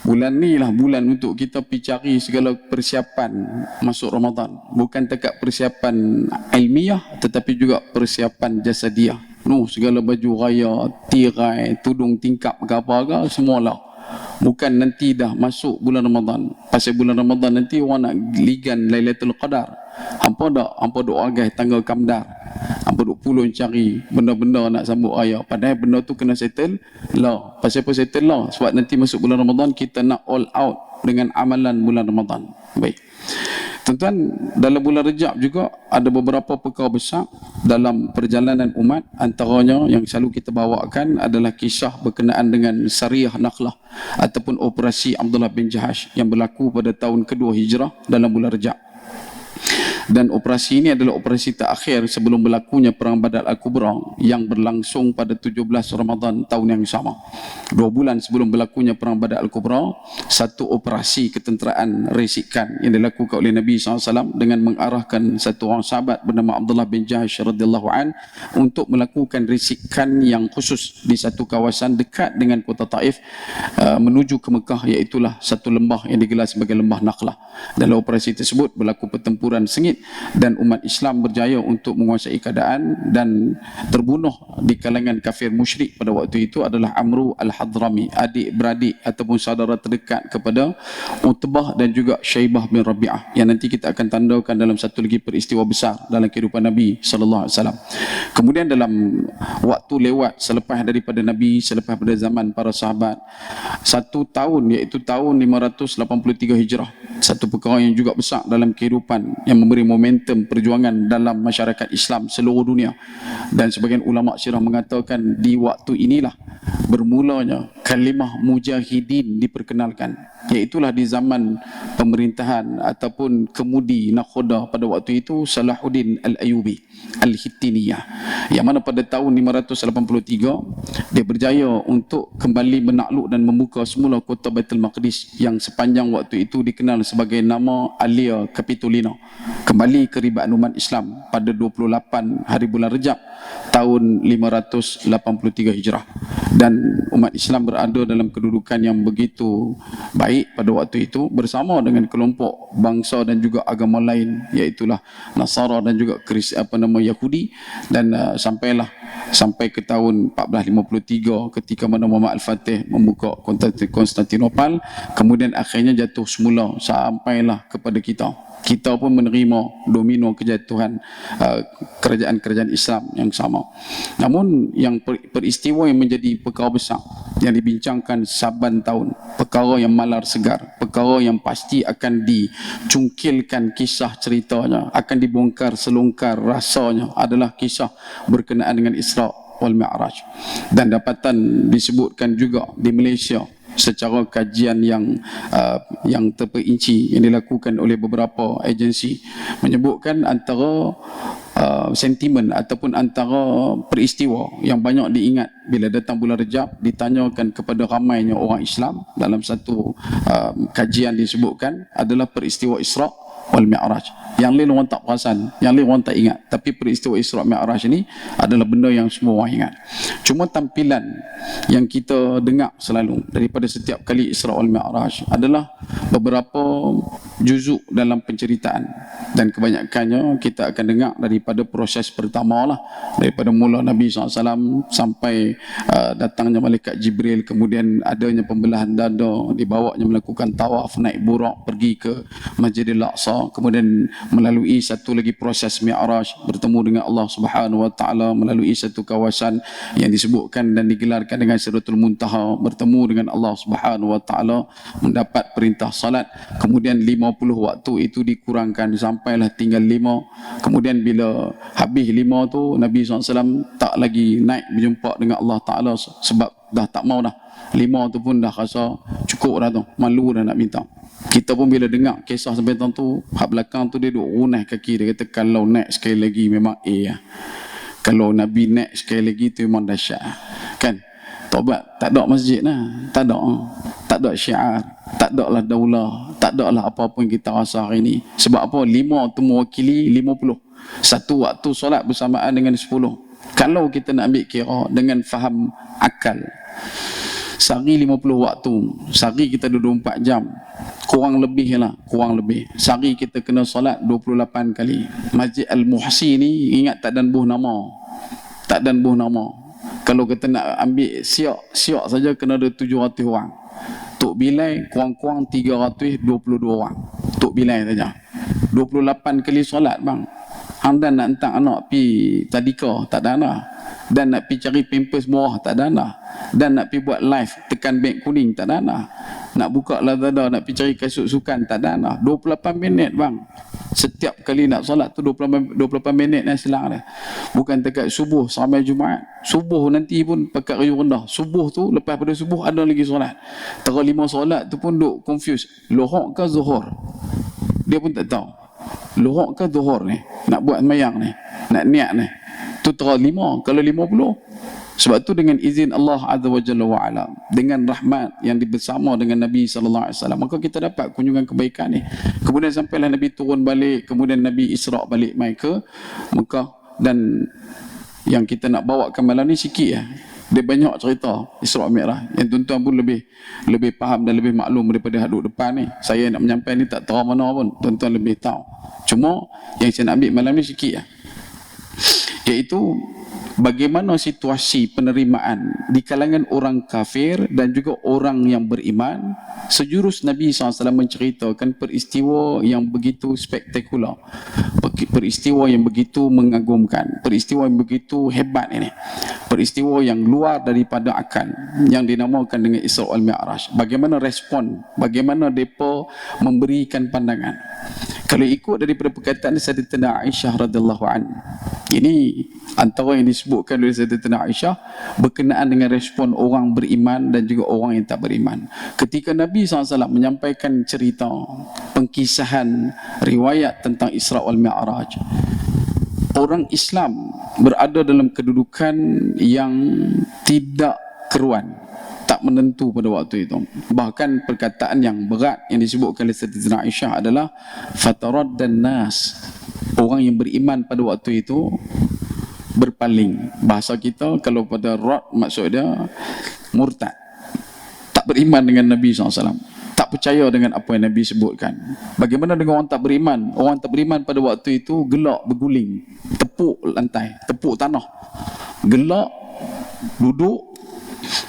bulan ni lah bulan untuk kita pergi cari segala persiapan masuk Ramadan. Bukan dekat persiapan ilmiah tetapi juga persiapan jasadiah. Segala baju raya, tirai, tudung tingkap ke apa-apa, semualah. Bukan nanti dah masuk bulan Ramadan. Pasal bulan Ramadan nanti orang nak ligan Lailatul Qadar. Hampa duk agak tanggal Kamdar. Hampa duk pulun cari benda-benda nak sambut raya. Padahal benda tu kena settle lah. Pasal apa settle lah? Sebab nanti masuk bulan Ramadan kita nak all out dengan amalan bulan Ramadan. Baik. Tuan-tuan, dalam bulan Rejab juga ada beberapa perkara besar dalam perjalanan umat. Antaranya yang selalu kita bawakan adalah kisah berkenaan dengan Sariyah Nakhlah ataupun operasi Abdullah bin Jahash yang berlaku pada tahun kedua Hijrah dalam bulan Rejab. Dan operasi ini adalah operasi terakhir sebelum berlakunya Perang Badar Al-Kubra yang berlangsung pada 17 Ramadan tahun yang sama. 2 bulan sebelum berlakunya Perang Badar Al-Kubra, satu operasi ketenteraan resikan yang dilakukan oleh Nabi SAW dengan mengarahkan satu orang sahabat bernama Abdullah bin Jahash radhiyallahu an untuk melakukan resikan yang khusus di satu kawasan dekat dengan kota Taif menuju ke Mekah, iaitulah satu lembah yang digelar sebagai Lembah Nakhlah. Dalam operasi tersebut berlaku pertempuran sengit dan umat Islam berjaya untuk menguasai keadaan, dan terbunuh di kalangan kafir musyrik pada waktu itu adalah Amru al-Hadrami, adik-beradik ataupun saudara terdekat kepada Utbah dan juga Syaibah bin Rabi'ah, yang nanti kita akan tandakan dalam satu lagi peristiwa besar dalam kehidupan Nabi sallallahu alaihi wasallam. Kemudian dalam waktu lewat selepas daripada Nabi, selepas pada zaman para sahabat, satu tahun, iaitu tahun 583 Hijrah, satu perkara yang juga besar dalam kehidupan yang memberi momentum perjuangan dalam masyarakat Islam seluruh dunia. Dan sebagian ulama sirah mengatakan di waktu inilah bermulanya kalimah mujahidin diperkenalkan, iaitulah di zaman pemerintahan ataupun kemudi nakhoda pada waktu itu Salahuddin Al-Ayyubi Al-Hittiniyah, yang mana pada tahun 583 dia berjaya untuk kembali menakluk dan membuka semula kota Baitul Maqdis yang sepanjang waktu itu dikenal sebagai nama Alia Capitolina, kembali ke ribaan umat Islam pada 28 hari bulan Rejab tahun 583 Hijrah. Dan umat Islam berada dalam kedudukan yang begitu baik pada waktu itu bersama dengan kelompok bangsa dan juga agama lain, iaitulah Nasara dan juga Yahudi. Dan sampai ke tahun 1453 ketika mana Muhammad Al-Fatih membuka Konstantinopel, kemudian akhirnya jatuh semula sampailah kepada kita. Kita pun menerima domino kejatuhan kerajaan-kerajaan Islam yang sama. Namun yang peristiwa yang menjadi perkara besar yang dibincangkan saban tahun, perkara yang malar segar, perkara yang pasti akan dicungkilkan kisah ceritanya, akan dibongkar selongkar rasanya, adalah kisah berkenaan dengan Isra wal Mi'raj. Dan dapatan disebutkan juga di Malaysia secara kajian yang terperinci yang dilakukan oleh beberapa agensi, menyebutkan antara sentimen ataupun antara peristiwa yang banyak diingat bila datang bulan Rejab, ditanyakan kepada ramainya orang Islam dalam satu kajian disebutkan adalah peristiwa Isra wal Mi'raj. Yang lain orang tak perasan, yang lain orang tak ingat, tapi peristiwa Isra Mi'raj ini adalah benda yang semua orang ingat. Cuma tampilan yang kita dengar selalu daripada setiap kali Isra wal Mi'raj adalah beberapa juzuk dalam penceritaan, dan kebanyakannya kita akan dengar daripada proses pertama lah, daripada mula Nabi SAW sampai datangnya malaikat Jibril, kemudian adanya pembelahan dada, dibawanya melakukan tawaf, naik burak pergi ke Masjidil Aqsa, kemudian melalui satu lagi proses Mi'raj, bertemu dengan Allah Subhanahu Wa Taala melalui satu kawasan yang disebutkan dan digelarkan dengan Sidratul Muntaha, bertemu dengan Allah Subhanahu Wa Taala, mendapat perintah salat, kemudian 50 waktu itu dikurangkan sampailah tinggal 5. Kemudian bila habis 5 tu, Nabi SAW tak lagi naik berjumpa dengan Allah Taala sebab dah tak mau dah. 5 tu pun dah rasa cukup dah tu, malu dah nak minta. Kita pun bila dengar kisah sampai tu, hak belakang tu dia duduk runah kaki, dia kata kalau naik sekali lagi memang lah. Kalau Nabi naik sekali lagi tu memang dahsyat. Kan? Taubat, tak ada masjid lah, tak ada syiar, tak ada lah daulah, tak ada lah apa-apa yang kita rasa hari ni. Sebab apa? 5 tu mewakili 50. Satu waktu solat bersamaan dengan 10. Kalau kita nak ambil kira dengan faham akal, sehari 50 waktu, sehari kita 24 jam, kurang lebih lah, kurang lebih. Sehari kita kena solat 28 kali. Masjid Al-Muhsi ni ingat tak dan buh nama. Tak dan buh nama. Kalau kita nak ambil siak saja kena ada 700 orang. Tok Bilal kurang-kurang 322 orang. Tok Bilal saja. 28 kali solat bang. Anda nak hantar anak pi tadika, tak ada anak. Dan nak pi cari pampers murah, tak ada anak. Dan nak pi buat live tekan bank kuning, tak ada anak. Nak buka Lazada, nak pi cari kasut sukan, tak ada anak. 28 minit bang. Setiap kali nak solat tu 28 minit dah selang dah. Bukan dekat subuh sampai Jumaat. Subuh nanti pun pakat riuh rendah. Subuh tu, lepas pada subuh ada lagi solat. Tera 5 solat tu pun duk confuse. Lohok ke Zuhur? Dia pun tak tahu. Lohok ke Zuhur ni? Nak buat semayang ni? Nak niat ni? Tu tera 5. Kalau 50. Sebab tu dengan izin Allah Azza wa Jalla wa Ala, dengan rahmat yang bersama dengan Nabi sallallahu alaihi wasallam, maka kita dapat kunjungan kebaikan ni. Kemudian sampailah Nabi turun balik, kemudian Nabi Isra balik mai ke Mekah. Dan yang kita nak bawakan malam ni sikit ya. Dia banyak cerita Isra Mi'raj yang tuan-tuan pun lebih faham dan lebih maklum daripada hadut depan ni. Saya nak menyampaikan ni tak tahu mana pun, tuan-tuan lebih tahu. Cuma yang saya nak ambil malam ni sikit lah, iaitu bagaimana situasi penerimaan di kalangan orang kafir dan juga orang yang beriman. Sejurus Nabi SAW menceritakan peristiwa yang begitu spektakular, peristiwa yang begitu mengagumkan, peristiwa yang begitu hebat ini, peristiwa yang luar daripada akal yang dinamakan dengan Isra wal Mi'raj. Bagaimana respon, bagaimana mereka memberikan pandangan. Kalau ikut daripada perkataan Sayyidatina Aisyah radhiyallahu anha, ini antara yang disebutkan oleh Sayyidatina Aisyah berkenaan dengan respon orang beriman dan juga orang yang tak beriman. Ketika Nabi SAW menyampaikan cerita pengkisahan riwayat tentang Isra wal Mi'raj, orang Islam berada dalam kedudukan yang tidak keruan, tak menentu pada waktu itu. Bahkan perkataan yang berat yang disebutkan oleh Sayyidatina Aisyah adalah fatarad dan nas, orang yang beriman pada waktu itu berpaling. Bahasa kita kalau pada rad maksud dia murtad, tak beriman dengan Nabi SAW, tak percaya dengan apa yang Nabi sebutkan. Bagaimana dengan orang tak beriman? Orang tak beriman pada waktu itu gelak berguling, tepuk lantai, tepuk tanah, gelak duduk,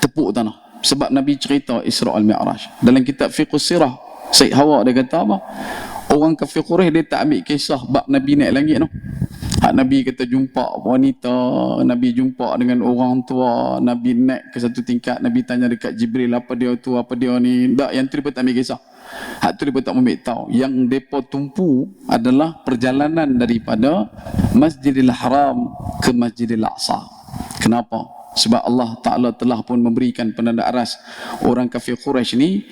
tepuk tanah. Sebab Nabi cerita Isra al-Mi'raj. Dalam kitab Fiqh Sirah, Syed Hawa dia kata apa? Orang kafir Quraisy dia tak ambil kisah bab Nabi naik langit tu. Hak Nabi kata jumpa wanita, Nabi jumpa dengan orang tua, Nabi naik ke satu tingkat, Nabi tanya dekat Jibril apa dia tu, apa dia ni. Tak, yang tu dia tak ambil kisah. Hak tu dia tak ambil tahu. Yang depa tumpu adalah perjalanan daripada Masjidil Haram ke Masjidil Aqsa. Kenapa? Sebab Allah Ta'ala telah pun memberikan penanda aras orang kafir Quraisy ni,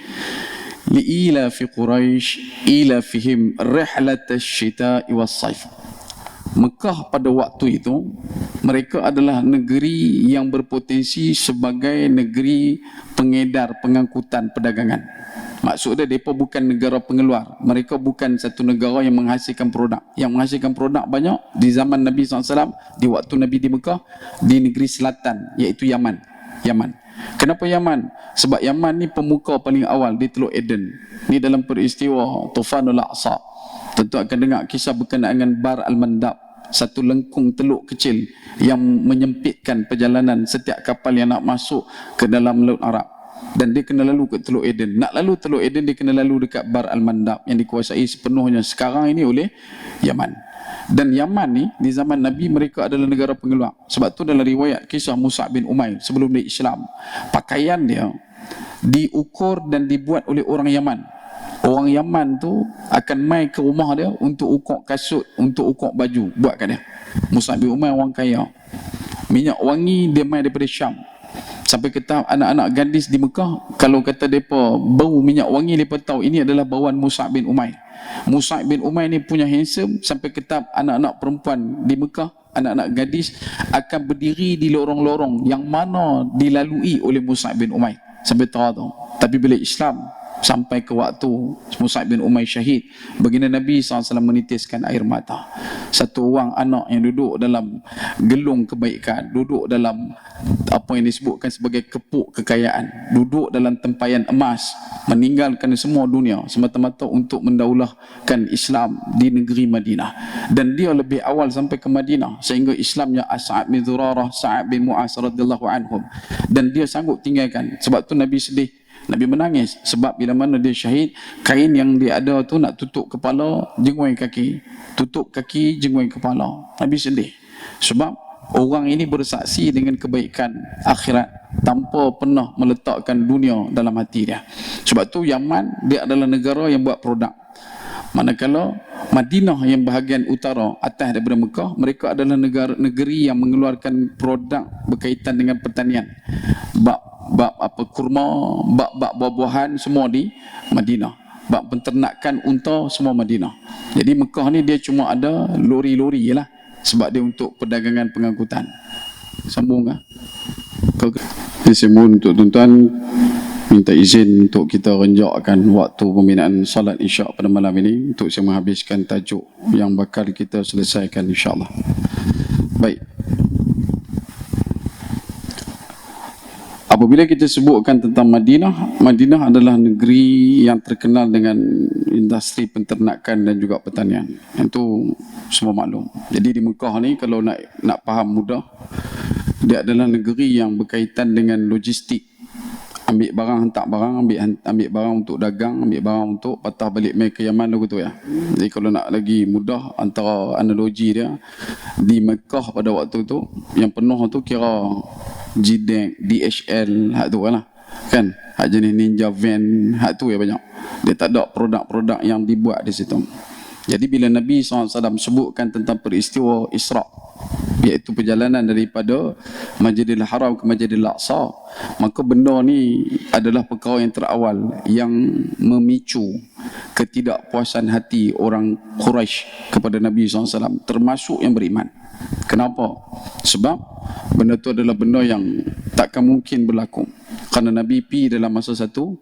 li'ila fi Quraisy ila fihim rihlatash syita'i was-saif. Mekah pada waktu itu mereka adalah negeri yang berpotensi sebagai negeri pengedar, pengangkutan perdagangan. Maksudnya mereka bukan negara pengeluar, mereka bukan satu negara yang menghasilkan produk. Yang menghasilkan produk banyak di zaman Nabi SAW, di waktu Nabi di Mekah, di negeri selatan, iaitu Yaman. Kenapa Yaman? Sebab Yaman ni pemuka paling awal di Teluk Eden. Ni dalam peristiwa Tufanul Aqsa, tentu akan dengar kisah berkenaan dengan Bar Al-Mandab, satu lengkung teluk kecil yang menyempitkan perjalanan setiap kapal yang nak masuk ke dalam Laut Arab. Dan dia kena lalu ke Teluk Eden. Nak lalu Teluk Eden, dia kena lalu dekat Bar Al-Mandab yang dikuasai sepenuhnya sekarang ini oleh Yaman. Dan Yaman ni di zaman Nabi mereka adalah negara pengeluar. Sebab tu dalam riwayat kisah Mus'ab bin Umair sebelum dia Islam, pakaian dia diukur dan dibuat oleh orang Yaman. Orang Yaman tu akan mai ke rumah dia untuk ukur kasut, untuk ukur baju, buat kat dia. Mus'ab bin Umair orang kaya. Minyak wangi dia mai daripada Syam. Sampai ke tahap anak-anak gadis di Mekah, kalau kata mereka bau minyak wangi, mereka tahu ini adalah bauan Mus'ab bin Umair. Mus'ab bin Umair ni punya handsome, sampai ke tahap anak-anak perempuan di Mekah, anak-anak gadis akan berdiri di lorong-lorong yang mana dilalui oleh Mus'ab bin Umair. Sampai tahu. Tapi bila Islam sampai ke waktu Mus'ab bin Umair syahid, baginda Nabi SAW menitiskan air mata. Satu orang anak yang duduk dalam gelung kebaikan, duduk dalam apa yang disebutkan sebagai kepuk kekayaan, duduk dalam tempayan emas, meninggalkan semua dunia semata-mata untuk mendaulahkan Islam di negeri Madinah. Dan dia lebih awal sampai ke Madinah sehingga Islamnya As'ad bin Zurarah, Sa'ad bin Mu'az radhiyallahu anhum. Dan dia sanggup tinggalkan. Sebab tu Nabi sedih, Nabi menangis sebab bila mana dia syahid, kain yang dia ada tu nak tutup kepala, jengui kaki, tutup kaki, jengui kepala. Nabi sedih sebab orang ini bersaksi dengan kebaikan akhirat tanpa pernah meletakkan dunia dalam hati dia. Sebab tu Yaman dia adalah negara yang buat produk, manakala Madinah yang bahagian utara atas daripada Mekah, mereka adalah negeri yang mengeluarkan produk berkaitan dengan pertanian, bab apa kurma, bab buah-buahan semua di Madinah, bab penternakan unta semua Madinah. Jadi Mekah ni dia cuma ada lori-lori lah, sebab dia untuk perdagangan pengangkutan. Sambung lah. Saya mohon untuk tuan-tuan minta izin untuk kita renjakkan waktu pembinaan salat isyak pada malam ini untuk saya menghabiskan tajuk yang bakal kita selesaikan insya-Allah. Baik. Apabila kita sebutkan tentang Madinah, Madinah adalah negeri yang terkenal dengan industri penternakan dan juga pertanian. Itu semua maklum. Jadi di Mekah ni kalau nak faham mudah, dia adalah negeri yang berkaitan dengan logistik. Ambil barang, hantar barang, ambil barang untuk dagang, ambil barang untuk patah balik mai ke Yaman tu ya. Jadi kalau nak lagi mudah antara analogi dia, di Mekah pada waktu tu yang penuh tu kira GDEC, DHL, hak tu lah. Kan? Hak jenis Ninja Van, hak tu ya banyak. Dia tak ada produk-produk yang dibuat di situ. Jadi bila Nabi SAW sebutkan tentang peristiwa Isra', iaitu perjalanan daripada Masjidil Haram ke Masjidil Aqsa, maka benda ni adalah perkara yang terawal yang memicu ketidakpuasan hati orang Quraisy kepada Nabi SAW, termasuk yang beriman. Kenapa? Sebab benda tu adalah benda yang takkan mungkin berlaku, kerana Nabi pergi dalam masa satu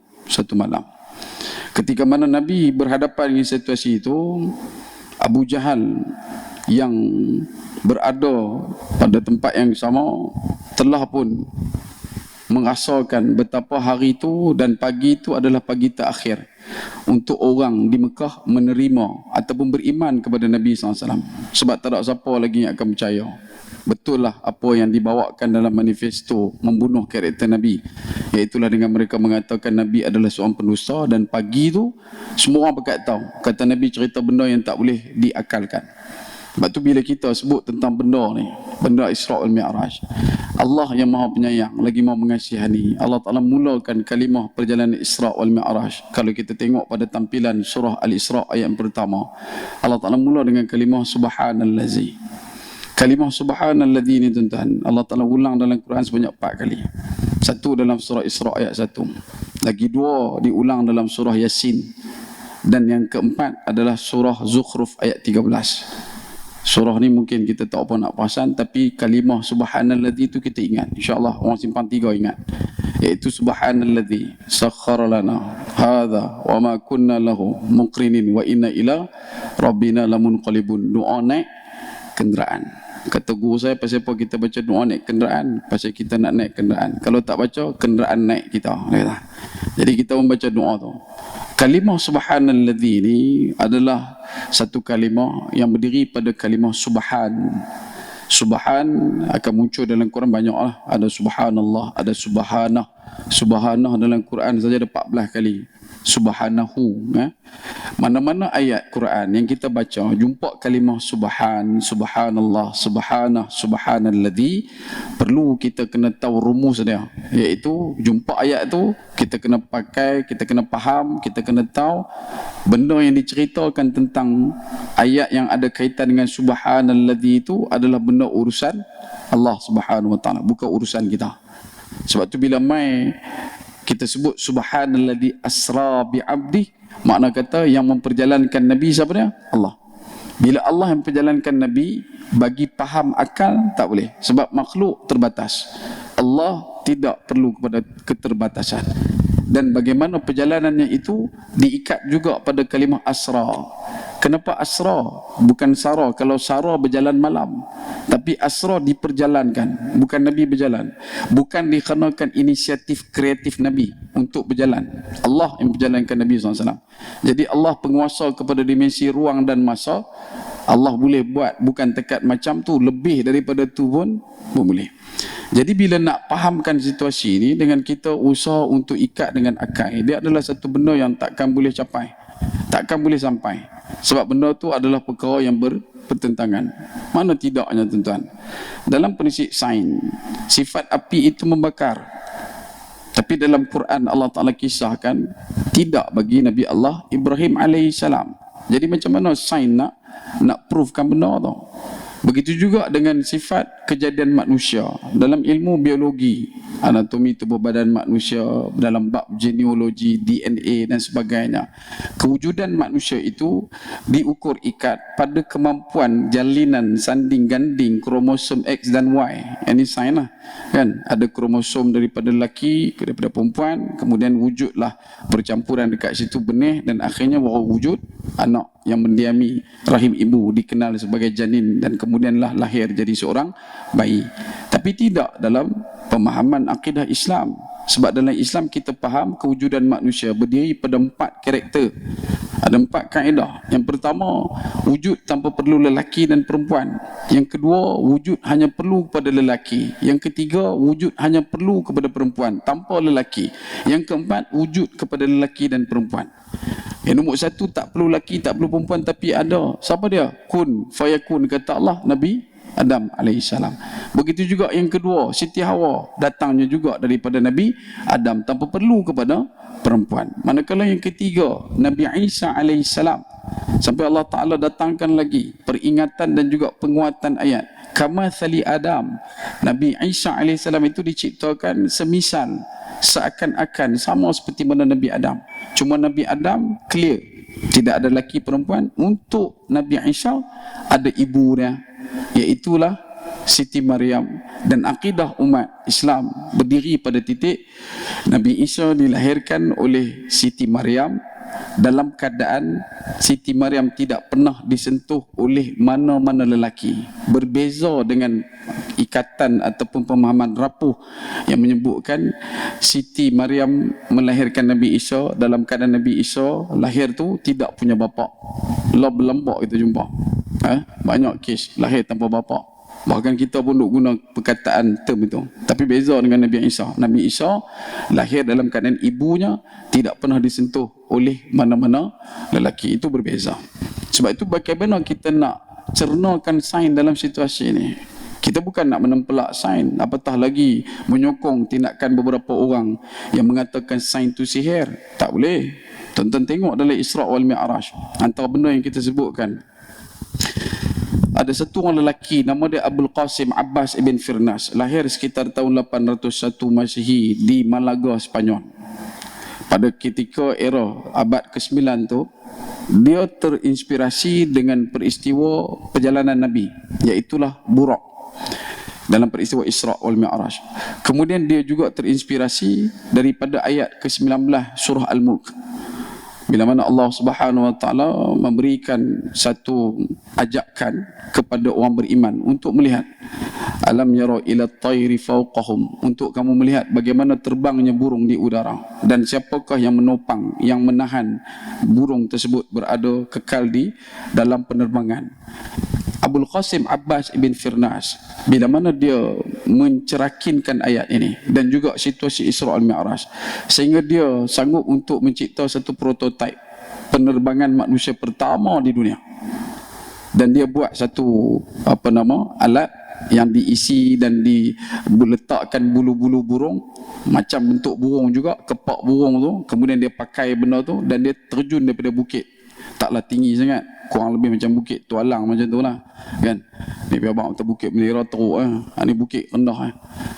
malam. Ketika mana Nabi berhadapan dengan situasi itu, Abu Jahal yang berada pada tempat yang sama telah pun merasakan betapa hari itu dan pagi itu adalah pagi terakhir untuk orang di Mekah menerima ataupun beriman kepada Nabi SAW. Sebab tak ada siapa lagi yang akan percaya. Betul lah apa yang dibawakan dalam manifesto membunuh karakter Nabi, iaitulah dengan mereka mengatakan Nabi adalah seorang pendusta. Dan pagi itu semua orang pakat tahu, kata Nabi cerita benda yang tak boleh diakalkan. Sebab tu bila kita sebut tentang benda ni, benda Isra' wal Mi'raj, Allah yang Maha Penyayang lagi Maha Mengasihani, Allah Ta'ala mulakan kalimah perjalanan Isra' wal Mi'raj. Kalau kita tengok pada tampilan surah Al-Isra' ayat yang pertama, Allah Ta'ala mula dengan kalimah Subhanallazi. Kalimah Subhanallazi ni tuan-tuan, Allah Ta'ala ulang dalam Quran sebanyak 4 kali. Satu dalam surah Isra' ayat 1, lagi 2 diulang dalam surah Yasin, dan yang keempat adalah surah Zukhruf ayat 13. Surah ni mungkin kita tak apa nak perasan, tapi kalimah Subhanallazi itu kita ingat. InsyaAllah orang simpang 3 ingat, iaitu Subhanallazi sakhkhara lana hadha wa ma kunna lahu muqrinin wa inna ila rabbina lamunqalibun. Doa naik kenderaan. Kata guru saya, pasal apa kita baca doa naik kenderaan? Pasal kita nak naik kenderaan. Kalau tak baca, kenderaan naik kita. Jadi kita membaca doa tu. Kalimah Subhanallazi ni adalah satu kalimah yang berdiri pada kalimah Subhan. Subhan akan muncul dalam Quran banyak lah. Ada Subhanallah, ada Subhanah. Subhanah dalam Quran saja ada 14 kali. Subhanahu. Mana-mana ayat Quran yang kita baca jumpa kalimah Subhan, Subhanallah, Subhanah, Subhanallazi, perlu kita kena tahu rumus dia, iaitu jumpa ayat tu kita kena pakai, kita kena faham, kita kena tahu benda yang diceritakan tentang ayat yang ada kaitan dengan Subhanallazi itu adalah benda urusan Allah Subhanahu Wa Taala, bukan urusan kita. Sebab tu bila mai kita sebut Subhanallazi asra bi'abdi, makna kata yang memperjalankan Nabi siapa dia? Allah. Bila Allah yang memperjalankan Nabi, bagi faham akal tak boleh, sebab makhluk terbatas. Allah tidak perlu kepada keterbatasan. Dan bagaimana perjalanannya itu diikat juga pada kalimah asra. Kenapa asra? Bukan sara. Kalau sara berjalan malam, tapi asra diperjalankan, bukan Nabi berjalan. Bukan dikenakan inisiatif kreatif Nabi untuk berjalan. Allah yang berjalankan Nabi SAW. Jadi Allah penguasa kepada dimensi ruang dan masa. Allah boleh buat bukan tekat macam tu, lebih daripada tu pun boleh. Jadi bila nak fahamkan situasi ini, dengan kita usaha untuk ikat dengan akal, dia adalah satu benda yang takkan boleh capai, takkan boleh sampai. Sebab benda tu adalah perkara yang berpertentangan. Mana tidaknya tuan-tuan, dalam prinsip sains, sifat api itu membakar. Tapi dalam Quran Allah Ta'ala kisahkan tidak bagi Nabi Allah Ibrahim alaihissalam. Jadi macam mana sains nak proofkan benda tu? Begitu juga dengan sifat kejadian manusia dalam ilmu biologi, anatomi tubuh badan manusia, dalam bab genealogi, DNA dan sebagainya. Kewujudan manusia itu diukur ikat pada kemampuan jalinan sanding ganding kromosom X dan Y. Ini sains lah, kan? Ada kromosom daripada lelaki, daripada perempuan, kemudian wujudlah percampuran dekat situ benih, dan akhirnya baru wujud anak yang mendiami rahim ibu, dikenal sebagai janin, dan kemudianlah lahir jadi seorang bayi. Tapi tapi tidak dalam pemahaman akidah Islam. Sebab dalam Islam kita faham kewujudan manusia berdiri pada 4 karakter. Ada 4 kaedah. Yang pertama, wujud tanpa perlu lelaki dan perempuan. Yang kedua, wujud hanya perlu kepada lelaki. Yang ketiga, wujud hanya perlu kepada perempuan tanpa lelaki. Yang keempat, wujud kepada lelaki dan perempuan. Yang nombor 1, tak perlu lelaki, tak perlu perempuan, tapi ada. Siapa dia? Kun fayakun, kata Allah, Nabi Adam alaihissalam. Begitu juga yang kedua, Siti Hawa datangnya juga daripada Nabi Adam tanpa perlu kepada perempuan. Manakala yang ketiga, Nabi Isa alaihissalam, sampai Allah Ta'ala datangkan lagi peringatan dan juga penguatan ayat. Kamathali Adam, Nabi Isa alaihissalam itu diciptakan semisal, seakan-akan sama seperti mana Nabi Adam. Cuma Nabi Adam clear, tidak ada lelaki perempuan. Untuk Nabi Isa ada ibu dia, iaitulah Siti Maryam. Dan akidah umat Islam berdiri pada titik Nabi Isa dilahirkan oleh Siti Maryam dalam keadaan Siti Maryam tidak pernah disentuh oleh mana-mana lelaki. Berbeza dengan ikatan ataupun pemahaman rapuh yang menyebutkan Siti Maryam melahirkan Nabi Isa dalam keadaan Nabi Isa lahir tu tidak punya bapa. Lob lembak kita jumpa. Banyak kes lahir tanpa bapa. Bahkan kita pun duk guna perkataan term itu. Tapi beza dengan Nabi Isa. Nabi Isa lahir dalam keadaan ibunya tidak pernah disentuh oleh mana-mana lelaki. Itu berbeza. Sebab itu bagaimana kita nak cernakan sains dalam situasi ini? Kita bukan nak menempelak sains, apatah lagi menyokong tindakan beberapa orang yang mengatakan sains itu sihir. Tak boleh. Tonton tengok dalam Isra' wal Mi'raj. Antara benda yang kita sebutkan, ada satu orang lelaki nama dia Abul Qasim Abbas ibn Firnas, lahir sekitar tahun 801 Masihi di Malaga, Spanyol. Pada ketika era abad ke-9 tu, dia terinspirasi dengan peristiwa perjalanan Nabi, iaitulah Buraq dalam peristiwa Isra' wal Mi'raj. Kemudian dia juga terinspirasi daripada ayat ke-19 surah Al-Mulk, bila mana Allah Subhanahu wa taala memberikan satu ajakan kepada orang beriman untuk melihat, alam yara ila at-tayri fawqahum, untuk kamu melihat bagaimana terbangnya burung di udara, dan siapakah yang menopang, yang menahan burung tersebut berada kekal di dalam penerbangan. Abul Qasim Abbas ibn Firnas, bila mana dia mencerakinkan ayat ini dan juga situasi Isra' al-Mi'raj, sehingga dia sanggup untuk mencipta satu prototipe penerbangan manusia pertama di dunia. Dan dia buat satu alat yang diisi dan diletakkan bulu-bulu burung, macam bentuk burung juga, kepak burung tu. Kemudian dia pakai benda tu dan dia terjun daripada bukit, taklah tinggi sangat, kurang lebih macam bukit Tualang macam tu lah kan. Ni biar atas bukit Melira teruk ni bukit rendah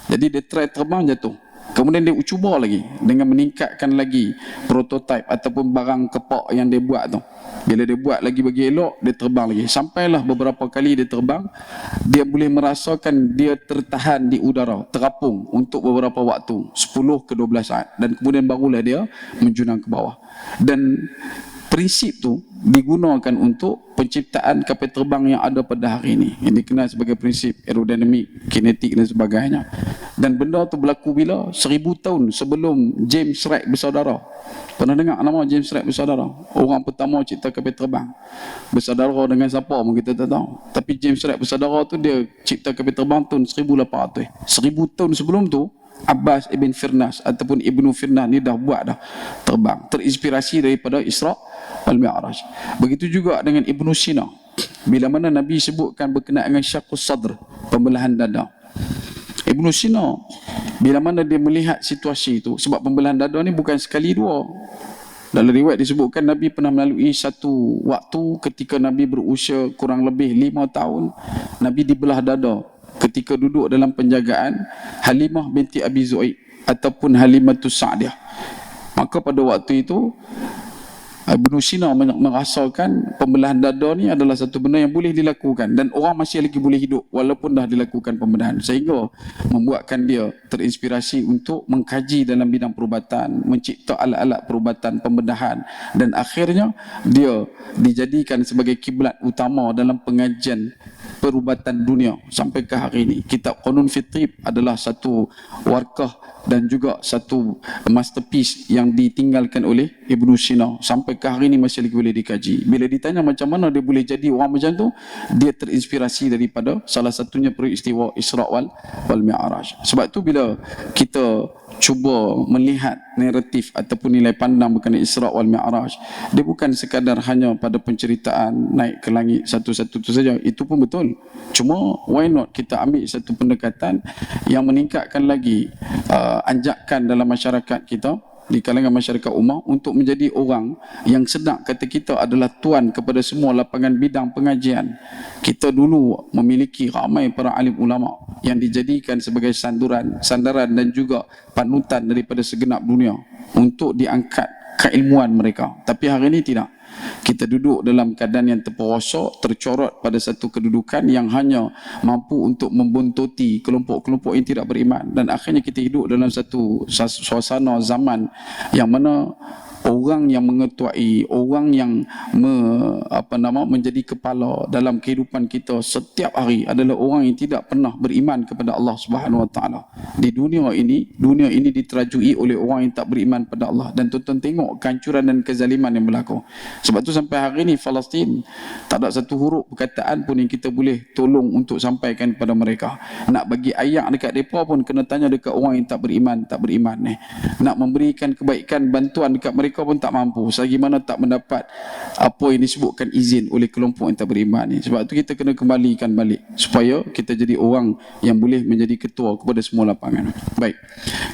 Jadi dia try terbang, jatuh. Kemudian dia cuba lagi dengan meningkatkan lagi prototipe ataupun barang kepak yang dia buat tu. Bila dia buat lagi bagi elok, dia terbang lagi. Sampailah beberapa kali dia terbang, dia boleh merasakan dia tertahan di udara, terapung untuk beberapa waktu, 10 ke 12 saat, dan kemudian barulah dia menjunang ke bawah. Dan prinsip tu digunakan untuk penciptaan kapal terbang yang ada pada hari ini, yang dikenal sebagai prinsip aerodinamik, kinetik dan sebagainya. Dan benda tu berlaku bila? 1000 tahun sebelum James Wright bersaudara. Pernah dengar nama James Wright bersaudara? Orang pertama cipta kapal terbang. Bersaudara dengan siapa pun kita tak tahu. Tapi James Wright bersaudara tu dia cipta kapal terbang tahun 1800. 1000 tahun sebelum tu Abbas ibn Firnas ataupun Ibnu Firnas ni dah buat dah terbang, terinspirasi daripada Isra' wal Mi'raj. Begitu juga dengan Ibnu Sina, bila mana Nabi sebutkan berkenaan dengan syaqqus sadr, pembelahan dada. Ibnu Sina bila mana dia melihat situasi itu, sebab pembelahan dada ni bukan sekali dua. Dalam riwayat disebutkan Nabi pernah melalui satu waktu ketika Nabi berusia kurang lebih 5 tahun, Nabi dibelah dada ketika duduk dalam penjagaan Halimah binti Abi Zu'aib ataupun Halimatus Sa'diyah. Maka pada waktu itu Ibnu Sina merasakan pembelahan dada ni adalah satu benda yang boleh dilakukan dan orang masih lagi boleh hidup walaupun dah dilakukan pembelahan, sehingga membuatkan dia terinspirasi untuk mengkaji dalam bidang perubatan, mencipta alat-alat perubatan pembedahan, dan akhirnya dia dijadikan sebagai kiblat utama dalam pengajian perubatan dunia sampai ke hari ini. Kitab Qanun fi Tib adalah satu warkah dan juga satu masterpiece yang ditinggalkan oleh Ibn Sina, sampai ke hari ini masih lagi boleh dikaji. Bila ditanya macam mana dia boleh jadi orang macam tu, dia terinspirasi daripada salah satunya peristiwa Isra' wal Mi'raj. Sebab tu bila kita cuba melihat naratif ataupun nilai pandang berkenaan Isra' wal Mi'raj, dia bukan sekadar hanya pada penceritaan naik ke langit satu-satu tu saja. Itu pun betul. Cuma why not kita ambil satu pendekatan yang meningkatkan lagi anjakan dalam masyarakat kita, di kalangan masyarakat umma, untuk menjadi orang yang sedang kata kita adalah tuan kepada semua lapangan bidang pengajian. Kita dulu memiliki ramai para alim ulama yang dijadikan sebagai sandaran dan juga panutan daripada segenap dunia untuk diangkat keilmuan mereka. Tapi hari ini tidak. Kita duduk dalam keadaan yang terperosok, tercorot pada satu kedudukan yang hanya mampu untuk membuntuti kelompok-kelompok yang tidak beriman, dan akhirnya kita hidup dalam satu suasana zaman yang mana orang yang mengetuai, orang yang menjadi kepala dalam kehidupan kita setiap hari adalah orang yang tidak pernah beriman kepada Allah Subhanahu Wa Taala. Di dunia ini diterajui oleh orang yang tak beriman pada Allah, dan tuan-tuan tengok kehancuran dan kezaliman yang berlaku. Sebab tu sampai hari ini Palestin tak ada satu huruf perkataan pun yang kita boleh tolong untuk sampaikan kepada mereka. Nak bagi ayat dekat mereka pun kena tanya dekat orang yang tak beriman ni. Nak memberikan kebaikan, bantuan dekat mereka pun tak mampu, selagi mana tak mendapat apa yang disebutkan izin oleh kelompok yang tak beriman ni. Sebab tu kita kena kembalikan balik supaya kita jadi orang yang boleh menjadi ketua kepada semua lapangan. Baik,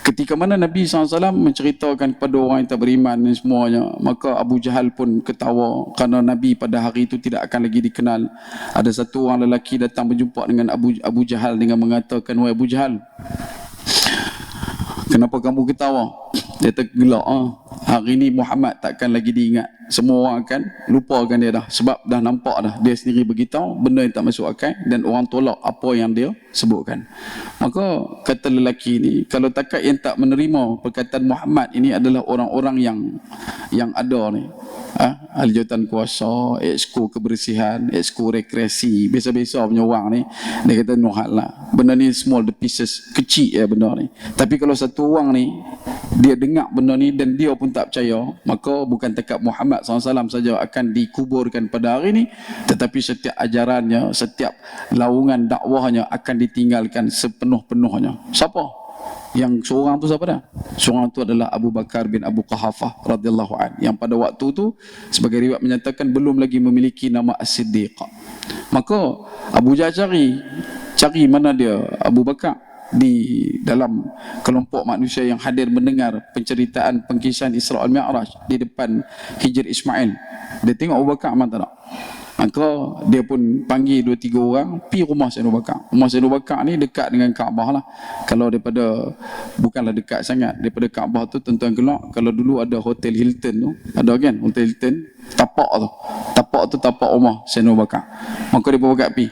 ketika mana Nabi SAW menceritakan kepada orang yang tak beriman ni semuanya, maka Abu Jahal pun ketawa kerana Nabi pada hari itu tidak akan lagi dikenal. Ada satu orang lelaki datang berjumpa dengan Abu Jahal dengan mengatakan, "Wahai Abu Jahal, kenapa kamu ketawa?" Dia tergelak. Hari ini Muhammad takkan lagi diingat. Semua orang akan lupakan dia dah. Sebab dah nampak dah dia sendiri beritahu benda yang tak masuk akal, dan orang tolak apa yang dia sebutkan. Maka kata lelaki ni, kalau takat yang tak menerima perkataan Muhammad ini adalah orang-orang yang ada ni, ahli jawatan kuasa, exco kebersihan, exco rekreasi, biasa-biasa punya orang ni, dia kata no hal lah, benda ni small the pieces, kecil ya benda ni. Tapi kalau satu orang ni dia dengar benda ni dan dia pun tak percaya, maka bukan takat Muhammad SAW saja akan dikuburkan pada hari ini, tetapi setiap ajarannya, setiap laungan dakwahnya akan ditinggalkan sepenuh-penuhnya. Siapa? Yang seorang tu siapa dah? Seorang tu adalah Abu Bakar bin Abu Quhafah radhiyallahu an, yang pada waktu tu sebagai riwayat menyatakan belum lagi memiliki nama As-Siddiq. Maka Abu Jahal cari mana dia Abu Bakar di dalam kelompok manusia yang hadir mendengar penceritaan pengkisaan Isra' wal Mi'raj di depan Hijr Ismail. Dia tengok Abu Bakar mana tak. Maka dia pun panggil 2-3 orang pi rumah Sayyidina Abu Bakar. Rumah Sayyidina Abu Bakar ni dekat dengan Kaabah lah. Kalau daripada, bukanlah dekat sangat, daripada Kaabah tu tuan-tuan kelak, kalau dulu ada Hotel Hilton tu, ada kan Hotel Hilton, tapak tu tapak rumah Sayyidina Abu Bakar. Maka dia pun Bakar pi.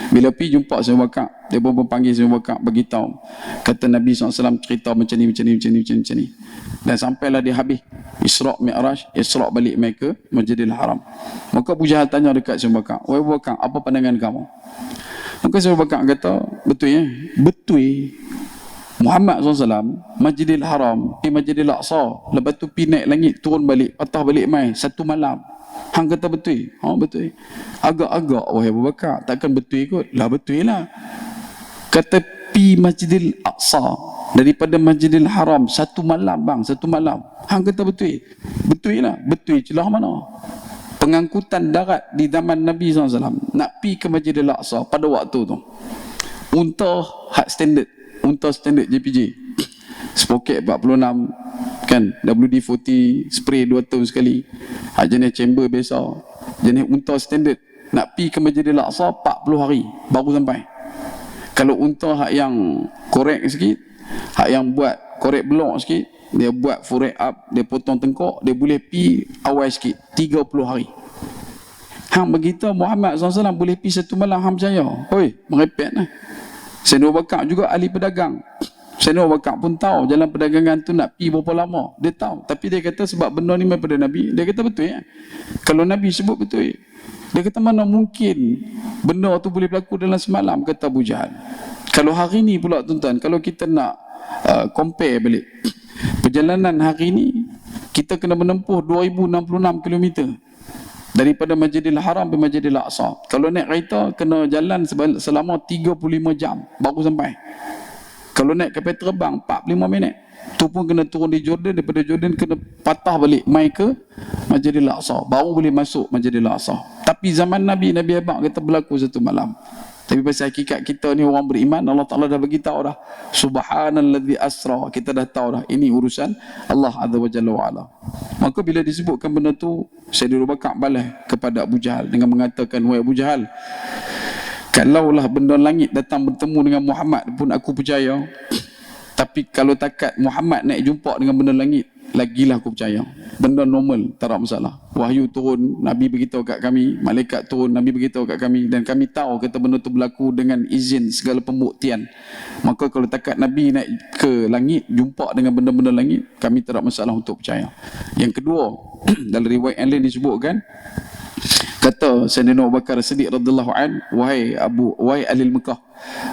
Bila pi jumpa Sayyidina Abu Bakar, dia pun panggil Sayyidina Abu Bakar, beritahu, kata Nabi SAW cerita macam ni. Dan sampailah dia habis Isra' Mi'raj, Isra' balik mai ke Masjidil Haram. Maka Abu Jahal tanya dekat Sayyidina Abu Bakar, "Wahai Abu Bakar, apa pandangan kamu?" Maka Sayyidina Abu Bakar kata, "Betul ya? Betul. Muhammad SAW Masjidil Haram, Masjidil Aqsa, lepas tu pi naik langit, turun balik, patah balik mai satu malam. Hang kata betul?" Betul. Agak-agak wahai Abu Bakar, takkan betul kot? Lah betul lah. Kata pi Masjidil Aqsa daripada Masjidil Haram satu malam bang, satu malam. Hang kata betul? Betul lah. Betul celah mana? Pengangkutan darat di zaman Nabi SAW nak pi ke Masjidil Aqsa pada waktu tu, unta hak standard, unta standard JPJ, spoket 46 kan, WD-40 spray 2 tahun sekali, hak jenis chamber biasa, jenis unta standard, nak pi ke Masjidil Aqsa 40 hari baru sampai. Kalau unta hak yang korek sikit, hak yang buat korek belok sikit, dia buat forek up, dia potong tengkok, dia boleh pi awal sikit 30 hari. Hang beritahu Muhammad SAW boleh pi satu malam, hang percaya? Oi, merepek lah. Sayyidina Abu Bakar juga ahli pedagang. Sayyidina Abu Bakar pun tahu jalan perdagangan tu nak pi berapa lama. Dia tahu. Tapi dia kata sebab benda ni daripada Nabi, dia kata betul ya. Kalau Nabi sebut betul. Dia kata mana mungkin benda tu boleh berlaku dalam semalam, kata Abu Jahal. Kalau hari ni pula tuan-tuan, kalau kita nak compare balik perjalanan hari ni, kita kena menempuh 2066 km daripada Masjidil Haram ke Masjidil Aqsa. Kalau naik kereta kena jalan selama 35 jam baru sampai. Kalau naik kapal terbang 45 minit. Tu pun kena turun di Jordan, daripada Jordan kena patah balik mai ke Masjidil Aqsa baru boleh masuk Masjidil Aqsa. Tapi zaman Nabi Abang kata berlaku satu malam. Tapi pasal hakikat kita ni orang beriman, Allah Ta'ala dah bagi tahu dah. Subhanalladzi asra. Kita dah tahu dah. Ini urusan Allah Azza wa Jalla wa Ala. Maka bila disebutkan benda tu, Sayyidina Abu Bakar balas kepada Abu Jahal dengan mengatakan, wahai Abu Jahal, kalaulah benda langit datang bertemu dengan Muhammad pun aku percaya. Tapi kalau takat Muhammad naik jumpa dengan benda langit, lagilah aku percaya. Benda normal, tak ada masalah. Wahyu turun, Nabi beritahu kat kami, malaikat turun, Nabi beritahu kat kami, dan kami tahu kata benda tu berlaku dengan izin segala pembuktian. Maka kalau takat Nabi naik ke langit, jumpa dengan benda-benda langit, kami tak ada masalah untuk percaya. Yang kedua, dalam riwayat yang lain disebutkan, kata Sayyidina Abu Bakar Siddiq radhiyallahu an, wahai ahli Mekah,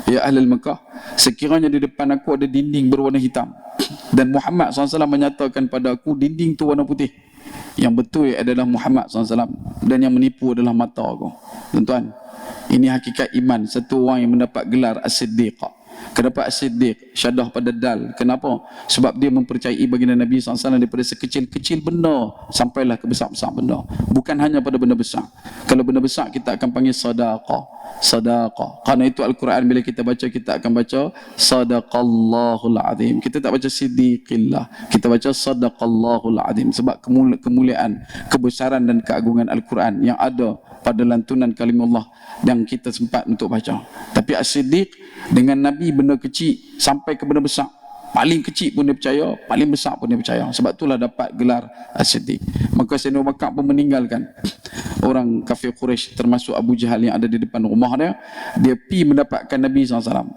ya ahli Mekah, sekiranya di depan aku ada dinding berwarna hitam dan Muhammad SAW menyatakan pada aku dinding tu warna putih, yang betul adalah Muhammad SAW dan yang menipu adalah mata aku. Tuan-tuan, ini hakikat iman satu orang yang mendapat gelar As-Siddiq. Kenapa As-Siddiq? Syadah pada dal. Kenapa? Sebab dia mempercayai baginda Nabi SAW daripada sekecil-kecil benda sampailah ke besar-besar benda. Bukan hanya pada benda besar. Kalau benda besar kita akan panggil sadaqah. Sadaqah. Kerana itu Al-Quran bila kita baca, kita akan baca Sadaqallahul Azim. Kita tak baca Siddiqillah. Kita baca Sadaqallahul Azim. Sebab kemuliaan, kebesaran dan keagungan Al-Quran yang ada pada lantunan kalimullah yang kita sempat untuk baca. Tapi As-Siddiq dengan Nabi benda kecil sampai ke benda besar. Paling kecil pun dia percaya, paling besar pun dia percaya. Sebab itulah dapat gelar As-Siddiq. Maka Sayyidina Abu Bakar pun meninggalkan orang kafir Quraisy termasuk Abu Jahal yang ada di depan rumah dia. Dia pergi mendapatkan Nabi SAW.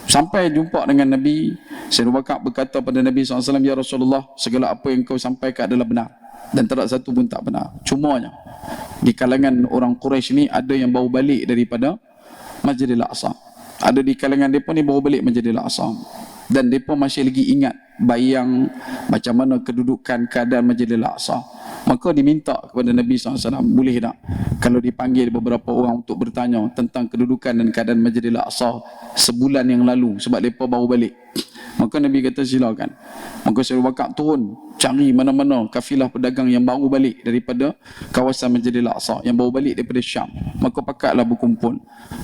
Sampai jumpa dengan Nabi, Sayyidina Abu Bakar berkata pada Nabi SAW, ya Rasulullah, segala apa yang kau sampaikan adalah benar. Dan tak ada satu pun tak benar. Cumanya di kalangan orang Quraisy ni ada yang baru balik daripada Masjidil Aqsa. Ada di kalangan mereka ni baru balik Masjidil Aqsa. Dan mereka masih lagi ingat bayang macam mana kedudukan keadaan Masjidil Aqsa. Maka diminta kepada Nabi SAW, boleh tak kalau dipanggil beberapa orang untuk bertanya tentang kedudukan dan keadaan Masjidil Aqsa sebulan yang lalu, sebab mereka baru balik. Maka Nabi kata silakan. Maka Sayyidina Abu Bakar turun cari mana-mana kafilah pedagang yang baru balik daripada kawasan Masjidil Aqsa, yang baru balik daripada Syam. Maka pakatlah berkumpul.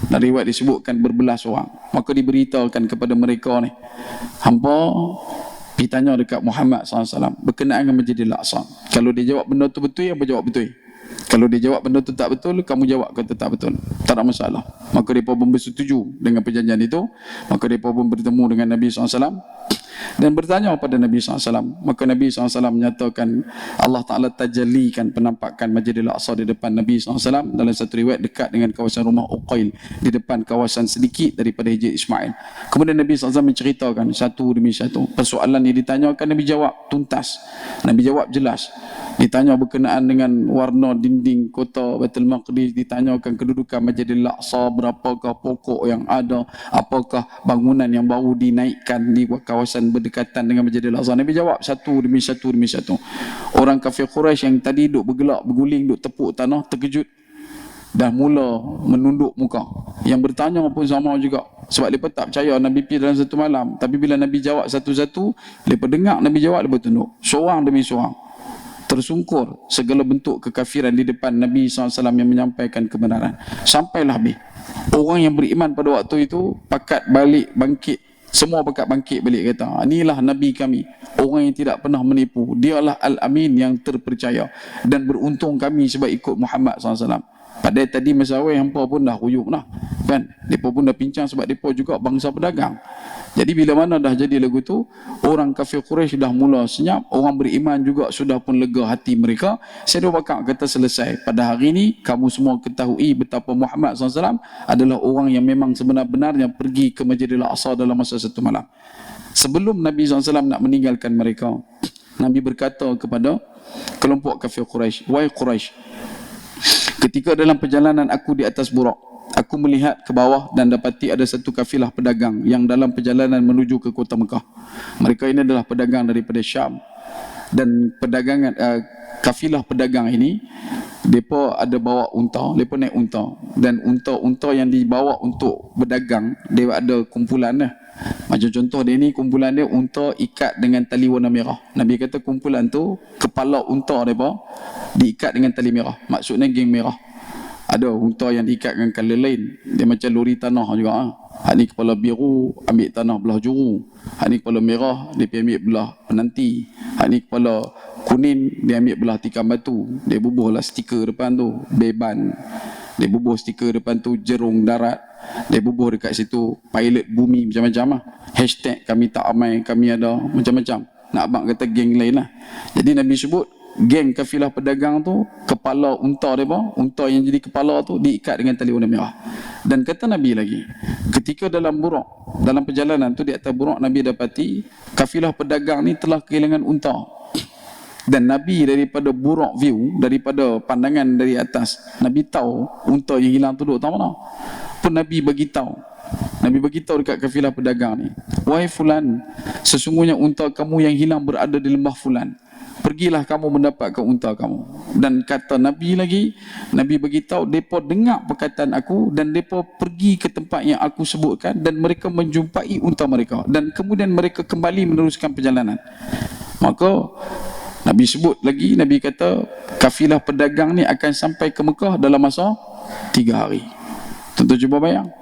Dan riwayat disebutkan berbelas orang. Maka diberitahukan kepada mereka ni, hampa pergi tanya dekat Muhammad SAW berkenaan dengan Masjidil Aqsa. Kalau dia jawab benda tu betul, apa jawab betul? Kalau dia jawab benda tu tak betul, kamu jawab kata tak betul. Tak ada masalah. Maka mereka pun bersetuju dengan perjanjian itu. Maka mereka pun bertemu dengan Nabi SAW dan bertanya pada Nabi SAW. Maka Nabi SAW menyatakan Allah Ta'ala tajallikan penampakan Masjidil Aqsa di depan Nabi SAW. Dalam satu riwayat dekat dengan kawasan rumah Uqail, di depan kawasan sedikit daripada Hijr Ismail. Kemudian Nabi SAW menceritakan satu demi satu persoalan yang ditanyakan. Nabi jawab tuntas, Nabi jawab jelas. Ditanya berkenaan dengan warna dinding kota Baitul Maqdis, ditanyakan kedudukan Masjidil Aqsa, berapakah pokok yang ada, apakah bangunan yang baru dinaikkan di kawasan berdekatan dengan Masjidil Aqsa. Nabi jawab satu demi satu demi satu. Orang kafir Quraisy yang tadi duk bergelak, berguling, duk tepuk tanah, terkejut dah mula menunduk muka. Yang bertanya pun sama juga, sebab mereka tak percaya Nabi pergi dalam satu malam. Tapi bila Nabi jawab satu-satu, mereka dengar Nabi jawab, mereka tunduk seorang demi seorang. Tersungkur segala bentuk kekafiran di depan Nabi SAW yang menyampaikan kebenaran. Sampailah habis. Orang yang beriman pada waktu itu pakat balik bangkit. Semua pakat bangkit balik kata, inilah Nabi kami, orang yang tidak pernah menipu. Dialah Al-Amin yang terpercaya. Dan beruntung kami sebab ikut Muhammad SAW. Padahal tadi masa awal hampa pun dah ruyuk lah, kan? Mereka pun dah pincang sebab mereka juga bangsa pedagang. Jadi bila mana dah jadi lagu tu, orang kafir Quraisy dah mula senyap, orang beriman juga sudah pun lega hati mereka. Sayyidina Abu Bakar kata selesai. Pada hari ini kamu semua ketahui betapa Muhammad SAW adalah orang yang memang sebenar-benarnya pergi ke Masjidil Aqsa dalam masa satu malam. Sebelum Nabi SAW nak meninggalkan mereka, Nabi berkata kepada kelompok kafir Quraisy, wahai Quraisy, Ketika dalam perjalanan aku di atas burak, aku melihat ke bawah dan dapati ada satu kafilah pedagang yang dalam perjalanan menuju ke kota Mekah. Mereka ini adalah pedagang daripada Syam. Dan kafilah pedagang ini, mereka ada bawa unta, mereka naik unta. Dan unta-unta yang dibawa untuk berdagang, dia ada kumpulan lah. Macam contoh dia ni, kumpulan dia unta ikat dengan tali warna merah. Nabi kata kumpulan tu, kepala unta mereka diikat dengan tali merah. Maksudnya geng merah. Ada unta yang diikat dengan color lain. Dia macam lori tanah juga. Hak ni kepala biru, ambil tanah belah juru. Hak ni kepala merah, dia pergi ambil belah penanti. Hak ni kepala kuning, dia ambil belah tikam batu. Dia bubuh lah stiker depan tu, beban. Dia bubuh stiker depan tu, jerung darat. Dia bubuh dekat situ, pilot bumi macam-macam lah. Hashtag kami tak amai, kami ada macam-macam. Nak abang kata geng lain lah. Jadi Nabi sebut, geng kafilah pedagang tu, kepala unta dia, unta yang jadi kepala tu diikat dengan tali warna merah. Dan kata Nabi lagi, ketika dalam burak, dalam perjalanan tu di atas burak, Nabi dapati kafilah pedagang ni telah kehilangan unta. Dan Nabi daripada burak view, daripada pandangan dari atas, Nabi tahu unta yang hilang tu duduk tak mana. Pun Nabi beritahu dekat kafilah pedagang ni, wahai fulan, sesungguhnya unta kamu yang hilang berada di lembah fulan. Pergilah kamu mendapatkan unta kamu. Dan kata Nabi lagi, Nabi beritahu mereka dengar perkataan aku dan mereka pergi ke tempat yang aku sebutkan dan mereka menjumpai unta mereka dan kemudian mereka kembali meneruskan perjalanan. Maka Nabi sebut lagi, Nabi kata kafilah pedagang ni akan sampai ke Mekah dalam masa 3 hari. Tentu cuba bayang,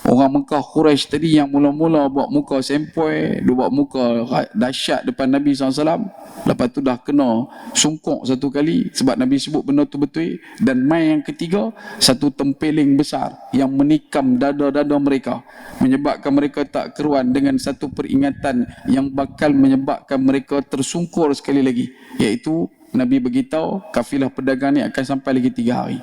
orang Mekah Quraisy tadi yang mula-mula buat muka sempoi, dia buat muka dahsyat depan Nabi SAW. Lepas tu dah kena sungkuk satu kali sebab Nabi sebut benda tu betul. Dan mai yang ketiga, satu tempeling besar yang menikam dada-dada mereka, menyebabkan mereka tak keruan dengan satu peringatan yang bakal menyebabkan mereka tersungkur sekali lagi, iaitu Nabi beritahu kafilah pedagang ni akan sampai lagi 3 hari.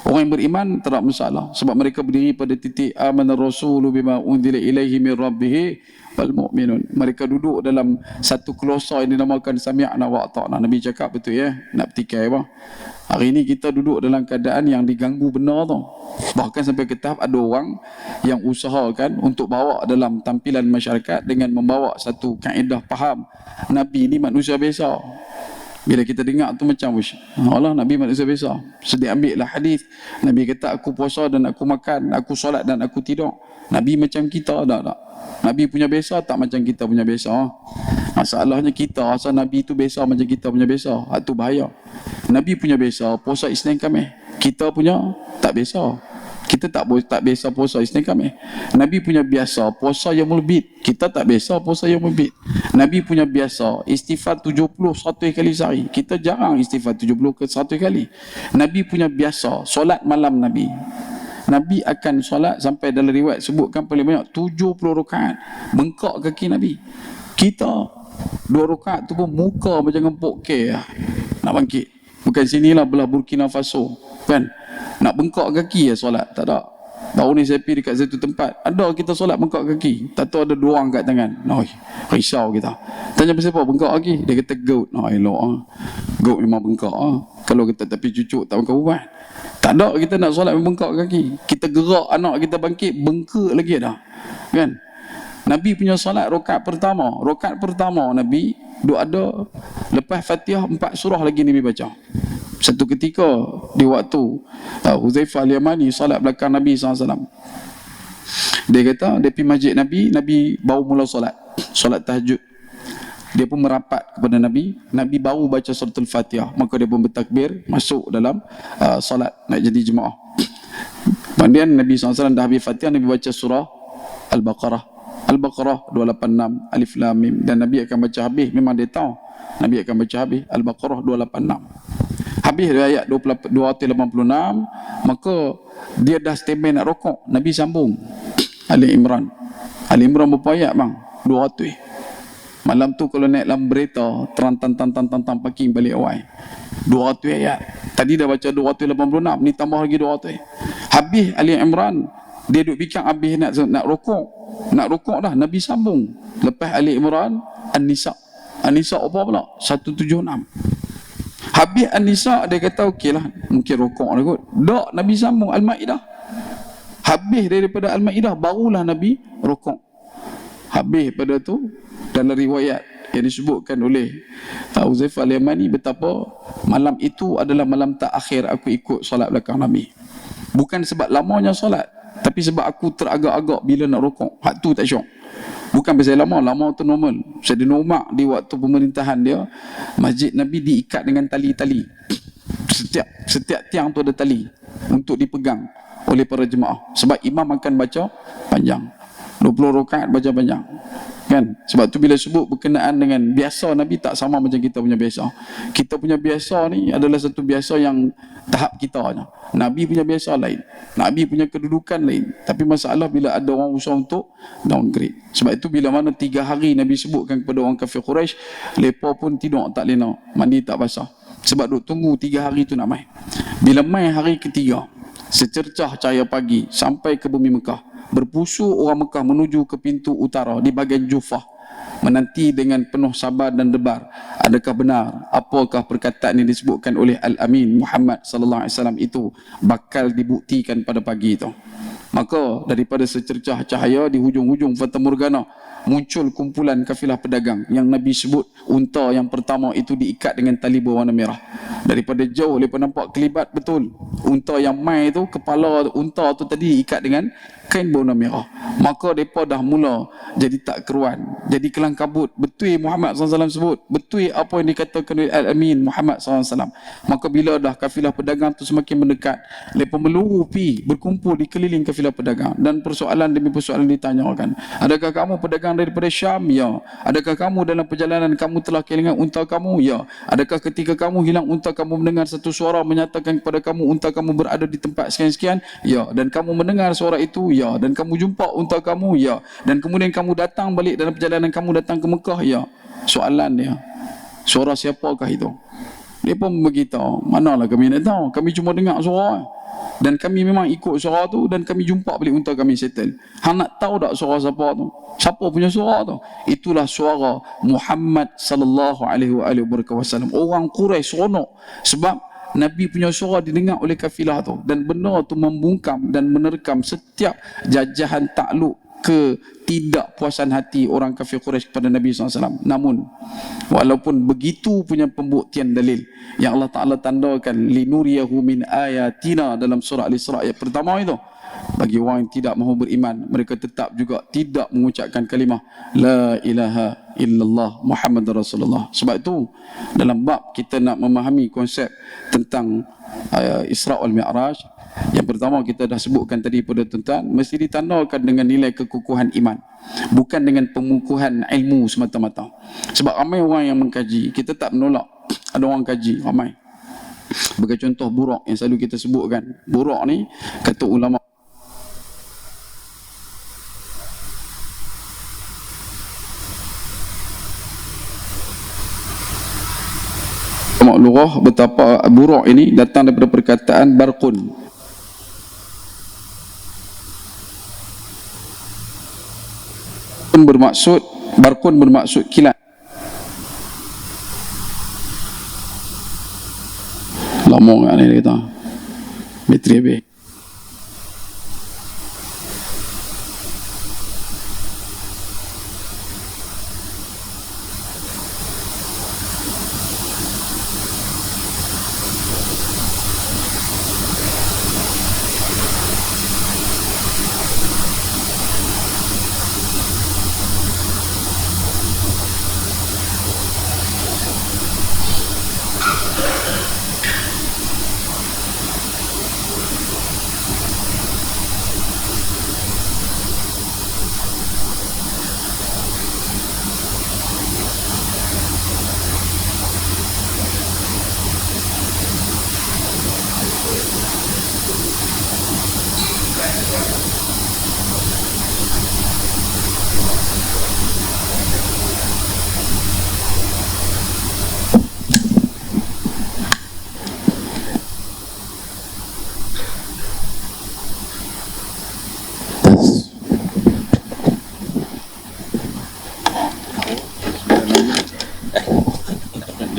Orang yang beriman tak ada masalah sebab mereka berdiri pada titik amana rasulu bima unzila ilaihi min rabbih wal mu'minun. Mereka duduk dalam satu kelosa yang dinamakan sami'na wa ata'na. Nabi cakap betul ya, nak petikai apa. Hari ini kita duduk dalam keadaan yang diganggu benar tu. Bahkan sampai ke tahap ada orang yang usahakan untuk bawa dalam tampilan masyarakat dengan membawa satu kaedah faham Nabi ni manusia biasa. Bila kita dengar tu macam Allah, Nabi manusia biasa. Sedih ambil lah hadis. Nabi kata aku puasa dan aku makan, aku solat dan aku tidur. Nabi macam kita tak? Nabi punya biasa tak macam kita punya biasa. Masalahnya kita asal Nabi tu biasa macam kita punya biasa. Itu bahaya. Nabi punya biasa puasa Isnin Khamis. Kita punya tak biasa. Kita tak biasa puasa Isnin Khamis. Nabi punya biasa puasa Yaumul Bid. Kita tak biasa puasa Yaumul Bid. Nabi punya biasa istighfar 71 kali sehari. Kita jarang istighfar 70 ke 1 kali. Nabi punya biasa solat malam Nabi. Nabi akan solat sampai dalam riwayat sebutkan paling banyak 70 rakaat. Bengkak kaki Nabi. Kita 2 rakaat tu pun muka macam ngempuk ke nak bangkit. Bukan sinilah belah Burkina Faso kan. Nak bengkak kaki ya solat, tak ada. Baru ni saya pergi dekat satu tempat, ada kita solat bengkak kaki, tak tahu ada 2 orang kat tangan. Risau kita. Tanya pasal apa bengkak kaki? Dia kata goat. Elok goat memang bengkak Kalau kita tapi cucuk tak bengkak ubat. Tak ada kita nak solat bengkak kaki. Kita gerak anak kita bangkit, bengkak lagi dah. Kan? Nabi punya solat rakaat pertama Nabi duk ada lepas Fatihah 4 surah lagi Nabi baca. Satu ketika di waktu Huzaifah Al-Yamani solat belakang Nabi SAW, dia kata dia pergi masjid Nabi baru mula solat tahajud. Dia pun merapat kepada Nabi baru baca surah Al-Fatihah, maka dia pun bertakbir masuk dalam solat nak jadi jemaah. Kemudian Nabi SAW dah habis Fatihah, Nabi baca surah Al-Baqarah 286 Alif Lam Mim, dan Nabi akan baca habis. Memang dia tahu Nabi akan baca habis Al-Baqarah 286. Habis ayat 286, maka dia dah standby nak rokok. Nabi sambung Ali Imran berapa ayat bang? 200. Malam tu kalau naik dalam berita tan parking balik awal 200 ayat. Tadi dah baca 286, ni tambah lagi 200. Habis Ali Imran, dia duduk fikir habis nak rokok dah. Nabi sambung lepas Ali Imran An-Nisa apa pula? 176. Habis An-Nisa dia kata okey lah, mungkin rokok dia kot. Tak, Nabi sambung Al-Maidah. Habis daripada Al-Maidah barulah Nabi rokok. Habis pada tu dalam riwayat yang disebutkan oleh Huzaifah Al-Yamani betapa malam itu adalah malam terakhir aku ikut solat belakang Nabi. Bukan sebab lamanya solat, tapi sebab aku teragak-agak bila nak rokok. Hak tu tak syok. Bukan pasal lama tu normal. Sayyidina Umar di waktu pemerintahan dia, masjid Nabi diikat dengan tali-tali. Setiap tiang tu ada tali untuk dipegang oleh para jemaah. Sebab imam akan baca panjang. 20 rakaat baca panjang. Kan? Sebab tu bila sebut berkenaan dengan biasa Nabi tak sama macam kita punya biasa. Kita punya biasa ni adalah satu biasa yang tahap kita je. Nabi punya biasa lain. Nabi punya kedudukan lain. Tapi masalah bila ada orang usaha untuk downgrade. Sebab itu bila mana 3 hari Nabi sebutkan kepada orang kafir Quraisy, mereka pun tidur tak lena, mandi tak basah. Sebab duk tunggu 3 hari tu nak mai. Bila mai hari ketiga, secercah cahaya pagi sampai ke bumi Mekah, berpusuk orang Mekah menuju ke pintu utara di bahagian Jufah, menanti dengan penuh sabar dan debar. Adakah benar apakah perkataan yang disebutkan oleh Al-Amin Muhammad sallallahu alaihi wasallam itu bakal dibuktikan pada pagi itu? Maka daripada secercah cahaya di hujung-hujung Fata Morgana muncul kumpulan kafilah pedagang yang Nabi sebut unta yang pertama itu diikat dengan tali berwarna merah. Daripada jauh mereka nampak kelibat betul. Unta yang mai tu, kepala unta tu tadi diikat dengan kain berwarna merah. Maka mereka dah mula jadi tak keruan, jadi kelang kabut. Betul Muhammad SAW sebut, betul apa yang dikatakan oleh Al-Amin Muhammad SAW. Maka bila dah kafilah pedagang tu semakin mendekat, mereka meluru pi berkumpul di keliling kafilah pedagang, dan persoalan demi persoalan ditanyakan. Adakah kamu pedagang daripada Syam? Ya. Adakah kamu dalam perjalanan kamu telah kehilangan unta kamu? Ya. Adakah ketika kamu hilang unta kamu mendengar satu suara menyatakan kepada kamu unta kamu berada di tempat sekian-sekian? Ya. Dan kamu mendengar suara itu? Ya. Dan kamu jumpa unta kamu? Ya. Dan kemudian kamu datang balik dalam perjalanan kamu datang ke Mekah? Ya. Soalan dia, suara siapakah itu? Dia pun beritahu, manalah kami nak tahu, kami cuma dengar suara. Dan kami memang ikut suara tu, dan kami jumpa balik unta kami settle. Hang nak tahu tak suara siapa tu? Siapa punya suara tu? Itulah suara Muhammad sallallahu alaihi wasallam. Orang Quraisy seronok sebab Nabi punya suara didengar oleh kafilah tu, dan benar tu membungkam dan menerkam setiap jajahan takluk ketidakpuasan hati orang kafir Quraisy kepada Nabi SAW. Namun walaupun begitu punya pembuktian dalil yang Allah Ta'ala tandakan linuriyahu min ayatina dalam surah Al-Isra ayat pertama itu, bagi orang yang tidak mahu beriman, mereka tetap juga tidak mengucapkan kalimah la ilaha illallah Muhammad Rasulullah. Sebab itu dalam bab kita nak memahami konsep tentang Isra wal Mi'raj, yang pertama kita dah sebutkan tadi pada tuan-tuan, mesti ditandakan dengan nilai kekukuhan iman, bukan dengan pengukuhan ilmu semata-mata. Sebab ramai orang yang mengkaji, kita tak menolak ada orang kaji ramai. Sebagai contoh Buraq yang selalu kita sebutkan. Buraq ni kata ulama lughah betapa Buraq ini datang daripada perkataan barqun. Barqun bermaksud kilat. Lama kan ni dia kata. Bateri habis.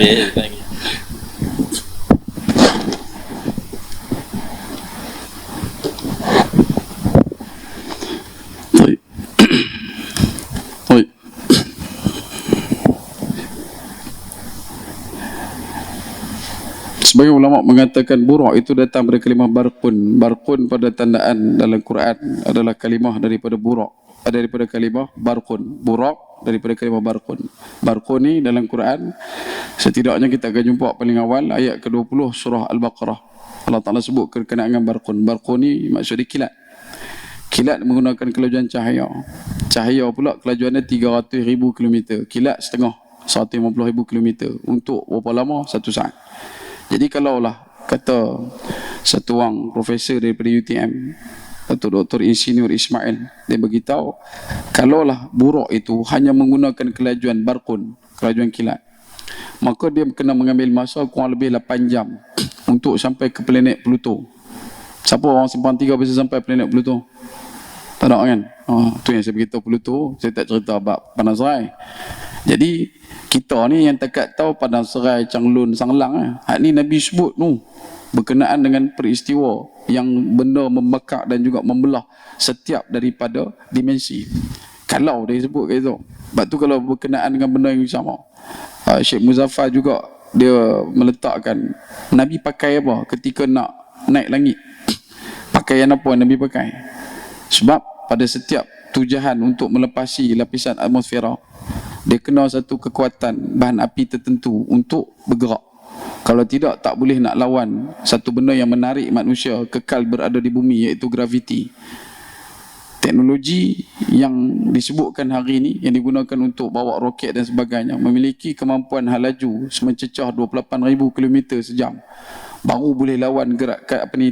Habis lagi. Sebagai ulama mengatakan buruk itu datang dari kalimah barqun. Barqun pada tandaan dalam Quran adalah kalimah daripada buruk, daripada kalimah barqun. Buruk daripada kalimah barqun. Barqun ni dalam Quran setidaknya kita akan jumpa paling awal ayat ke-20 surah Al-Baqarah. Allah Ta'ala sebut berkenaan dengan barqun. Barqun ni maksudnya kilat. Kilat menggunakan kelajuan cahaya. Cahaya pula kelajuannya 300,000 km. Kilat setengah 150,000 km. Untuk berapa lama? 1 saat. Jadi kalaulah kata satu orang profesor daripada UTM atau Dr. Insinyur Ismail, dia beritahu kalaulah buruk itu hanya menggunakan kelajuan barqun, kelajuan kilat, maka dia kena mengambil masa kurang lebih 8 jam untuk sampai ke planet Pluto. Siapa orang sembang 3 bisa sampai planet Pluto? Tak nak kan? Tu yang saya beritahu Pluto, saya tak cerita bab Padang Serai. Jadi kita ni yang takat tahu Padang Serai, Changlun, Sanglang. Hak ni Nabi sebut tu berkenaan dengan peristiwa yang benda membakar dan juga membelah setiap daripada dimensi. Kalau dia sebut kat situ. Sebab tu kalau berkenaan dengan benda yang sama, Syekh Muzaffar juga dia meletakkan Nabi pakai apa ketika nak naik langit. Pakaian apa Nabi pakai? Sebab pada setiap tujahan untuk melepasi lapisan atmosfera, dia kena satu kekuatan bahan api tertentu untuk bergerak. Kalau tidak, tak boleh nak lawan satu benda yang menarik manusia kekal berada di bumi, iaitu graviti. Teknologi yang disebutkan hari ini, yang digunakan untuk bawa roket dan sebagainya, memiliki kemampuan halaju mencecah 28,000 km sejam. Baru boleh lawan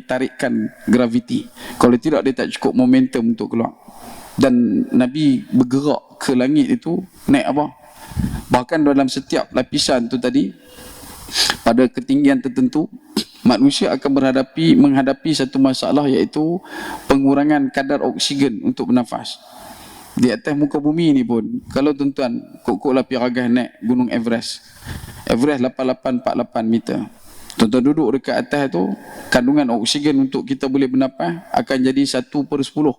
tarikan graviti. Kalau tidak, dia tak cukup momentum untuk keluar. Dan Nabi bergerak ke langit itu naik apa? Bahkan dalam setiap lapisan tu tadi, pada ketinggian tertentu, manusia akan menghadapi satu masalah, iaitu pengurangan kadar oksigen untuk bernafas. Di atas muka bumi ni pun, kalau tuan-tuan kok-kok lah Piragas naik Gunung Everest. Everest 8848 meter. Tuan-tuan duduk dekat atas tu, kandungan oksigen untuk kita boleh bernafas akan jadi 1/10.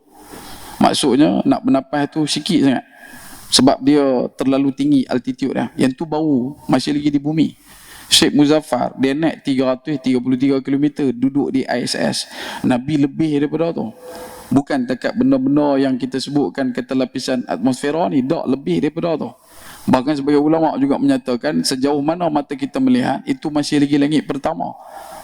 Maksudnya nak bernafas tu sikit sangat. Sebab dia terlalu tinggi altitude dah. Yang tu baru masih lagi di bumi. Syekh Muzaffar dia naik 333 km duduk di ISS. Nabi lebih daripada tu. Bukan dekat benda-benda yang kita sebutkan kata lapisan atmosfera ni, dak lebih daripada tu. Bahkan sebagai ulama juga menyatakan sejauh mana mata kita melihat itu masih lagi langit pertama.